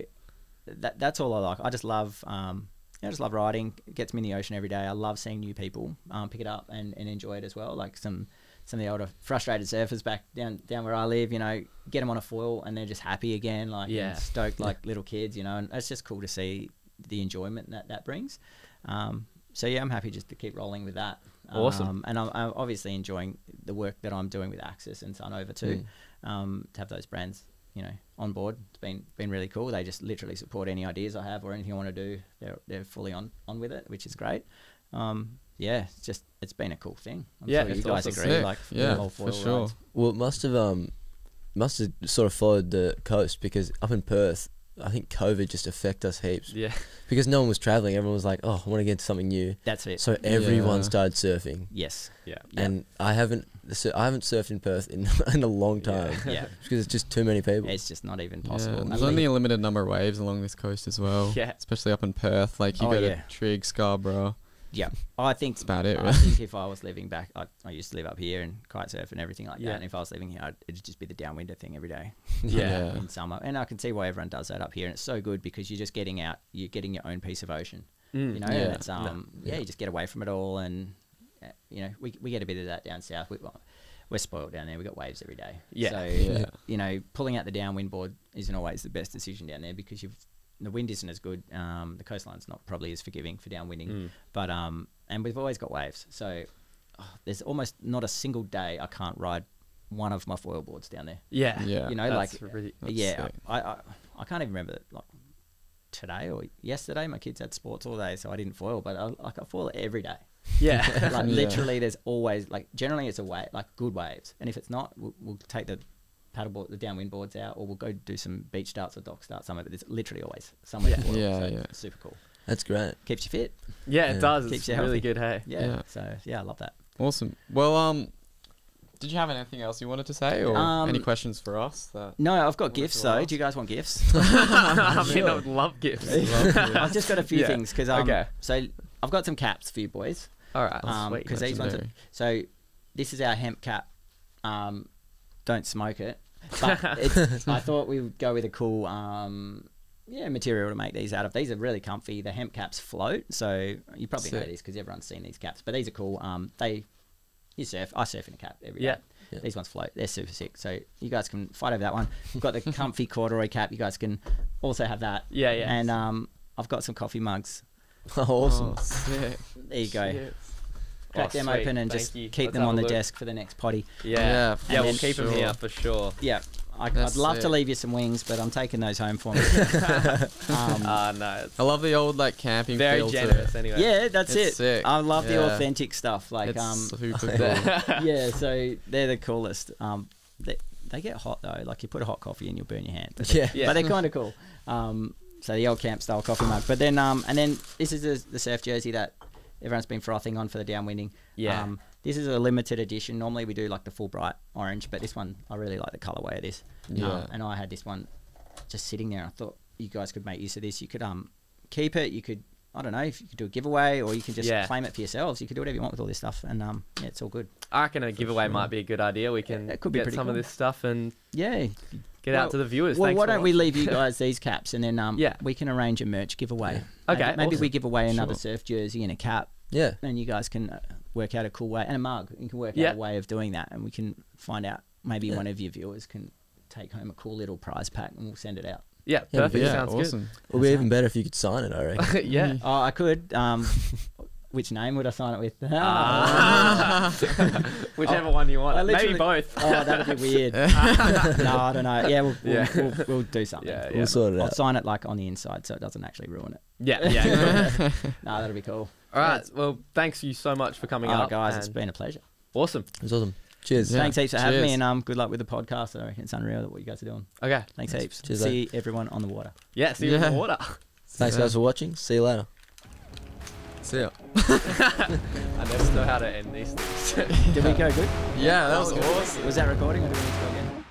that's all I like. I just love, I just love riding. It gets me in the ocean every day. I love seeing new people pick it up and enjoy it as well. Like some of the older frustrated surfers back down where I live, you know, get them on a foil and they're just happy again, like and stoked like little kids, you know, and it's just cool to see the enjoyment that brings. So yeah, I'm happy just to keep rolling with that. Awesome. And I'm obviously enjoying the work that I'm doing with Axis and Sunova too. To have those brands, you know, on board, it's been really cool. They just literally support any ideas I have or anything I want to do. They're fully on with it, which is great. It's been a cool thing. I'm sure you guys agree. Sick. Like, for sure. rides. Well, it must have sort of followed the coast, because up in Perth, I think COVID just affected us heaps. Yeah. Because no one was traveling. Everyone was like, oh, I want to get into something new. That's it. So everyone started surfing. Yes. Yeah. And I haven't surfed in Perth in a long time. Yeah. Because it's just too many people. It's just not even possible. There's only a limited number of waves along this coast as well. Yeah. Especially up in Perth. Like you go to Trig, Scarborough. Yeah, I think that's about it. I think if I was living back, I used to live up here and kite surf and everything like that. And if I was living here, it'd just be the downwinder thing every day. In summer, and I can see why everyone does that up here, and it's so good because you're just getting out, you're getting your own piece of ocean. You know, and it's you just get away from it all, and you know, we get a bit of that down south. We're spoiled down there. We got waves every day. So you know, pulling out the downwind board isn't always the best decision down there because the wind isn't as good. The coastline's not probably as forgiving for downwinding, but and we've always got waves. So there's almost not a single day I can't ride one of my foil boards down there. Yeah. You know, that's like really, I can't even remember like today or yesterday. My kids had sports all day, so I didn't foil, but I foil every day. Yeah. Like literally, there's always like generally it's a wave, like good waves, and if it's not, we'll take the paddleboard, the downwind boards out, or we'll go do some beach starts or dock starts somewhere. But there's literally always somewhere. It's super cool. That's great. Keeps you fit. Yeah, it does. Keeps it's you healthy. really good. Hey. Yeah. So yeah, I love that. Awesome. Well, did you have anything else you wanted to say, or any questions for us? No, I've got gifts though. Do you guys want gifts? I mean, I would love gifts. I've just got a few things because so I've got some caps for you boys. All right. Because these ones. So this is our hemp cap. Don't smoke it. But I thought we would go with a cool material to make these out of. These are really comfy. The hemp caps float, so you probably know these because everyone's seen these caps. But these are cool. You surf. I surf in a cap every day. Yeah. These ones float. They're super sick. So you guys can fight over that one. We've got the comfy corduroy cap. You guys can also have that. Yeah. And I've got some coffee mugs. Awesome. Oh, sick. There you go. Shit. Crack them sweet. open and Thank just you. keep them on the desk for the next potty. Yeah. Yeah, We'll keep them here for sure. Yeah. I'd love to leave you some wings, but I'm taking those home for me. No. I love the old like camping Very feel generous to it. anyway. Yeah, that's It's it. sick. I love the Yeah. authentic stuff. Like It's super cool. yeah, so they're the coolest. They get hot though. Like you put a hot coffee in, you'll burn your hand. But Yeah. they're kind of cool. So the old camp style coffee mug. But then and then this is the surf jersey that everyone's been frothing on for the downwinding. Yeah. This is a limited edition. Normally we do like the full bright orange, but this one I really like the colorway of this. Yeah. And I had this one just sitting there. I thought you guys could make use of this. You could keep it. You could, I don't know, if you could do a giveaway, or you can just claim it for yourselves. You could do whatever you want with all this stuff, and it's all good. I reckon a giveaway might be a good idea. We can it could be get pretty some of cool. this stuff and Yeah, get out to the viewers. Well, Thanks why for don't we watching. leave you guys these caps, and then Yeah. we can arrange a merch giveaway. Okay, Maybe awesome. we give away another Sure. surf jersey and a cap, Yeah. and you guys can work out a cool way, and a mug. You can work out a way of doing that, and we can find out. Maybe one of your viewers can take home a cool little prize pack, and we'll send it out. Yeah, Yeah, perfect. Yeah, Sounds awesome. It would be even better if you could sign it, I reckon. good. Yeah. Oh, I could. Which name would I sign it with? Whichever one you want. I Maybe literally- both. Oh, that'd be weird. No, I don't know. Yeah, we'll do something. Yeah, We'll sort it I'll out. sign it like on the inside so it doesn't actually ruin it. Yeah, yeah. No, that'll be cool. All right. Well, thanks you so much for coming Oh, up. guys, it's and been a pleasure. awesome. It was awesome. Cheers. Yeah. Thanks heaps for having me, Cheers. and good luck with the podcast. I reckon it's unreal what you guys are doing. Okay. Thanks heaps. Cheers, See everyone on the water. Yeah. See you in Yeah. the water. Thanks, guys, for watching. See you later. See ya. I never know how to end these things. Did we go good? Yeah, that was awesome. Was that recording or did we need to go again?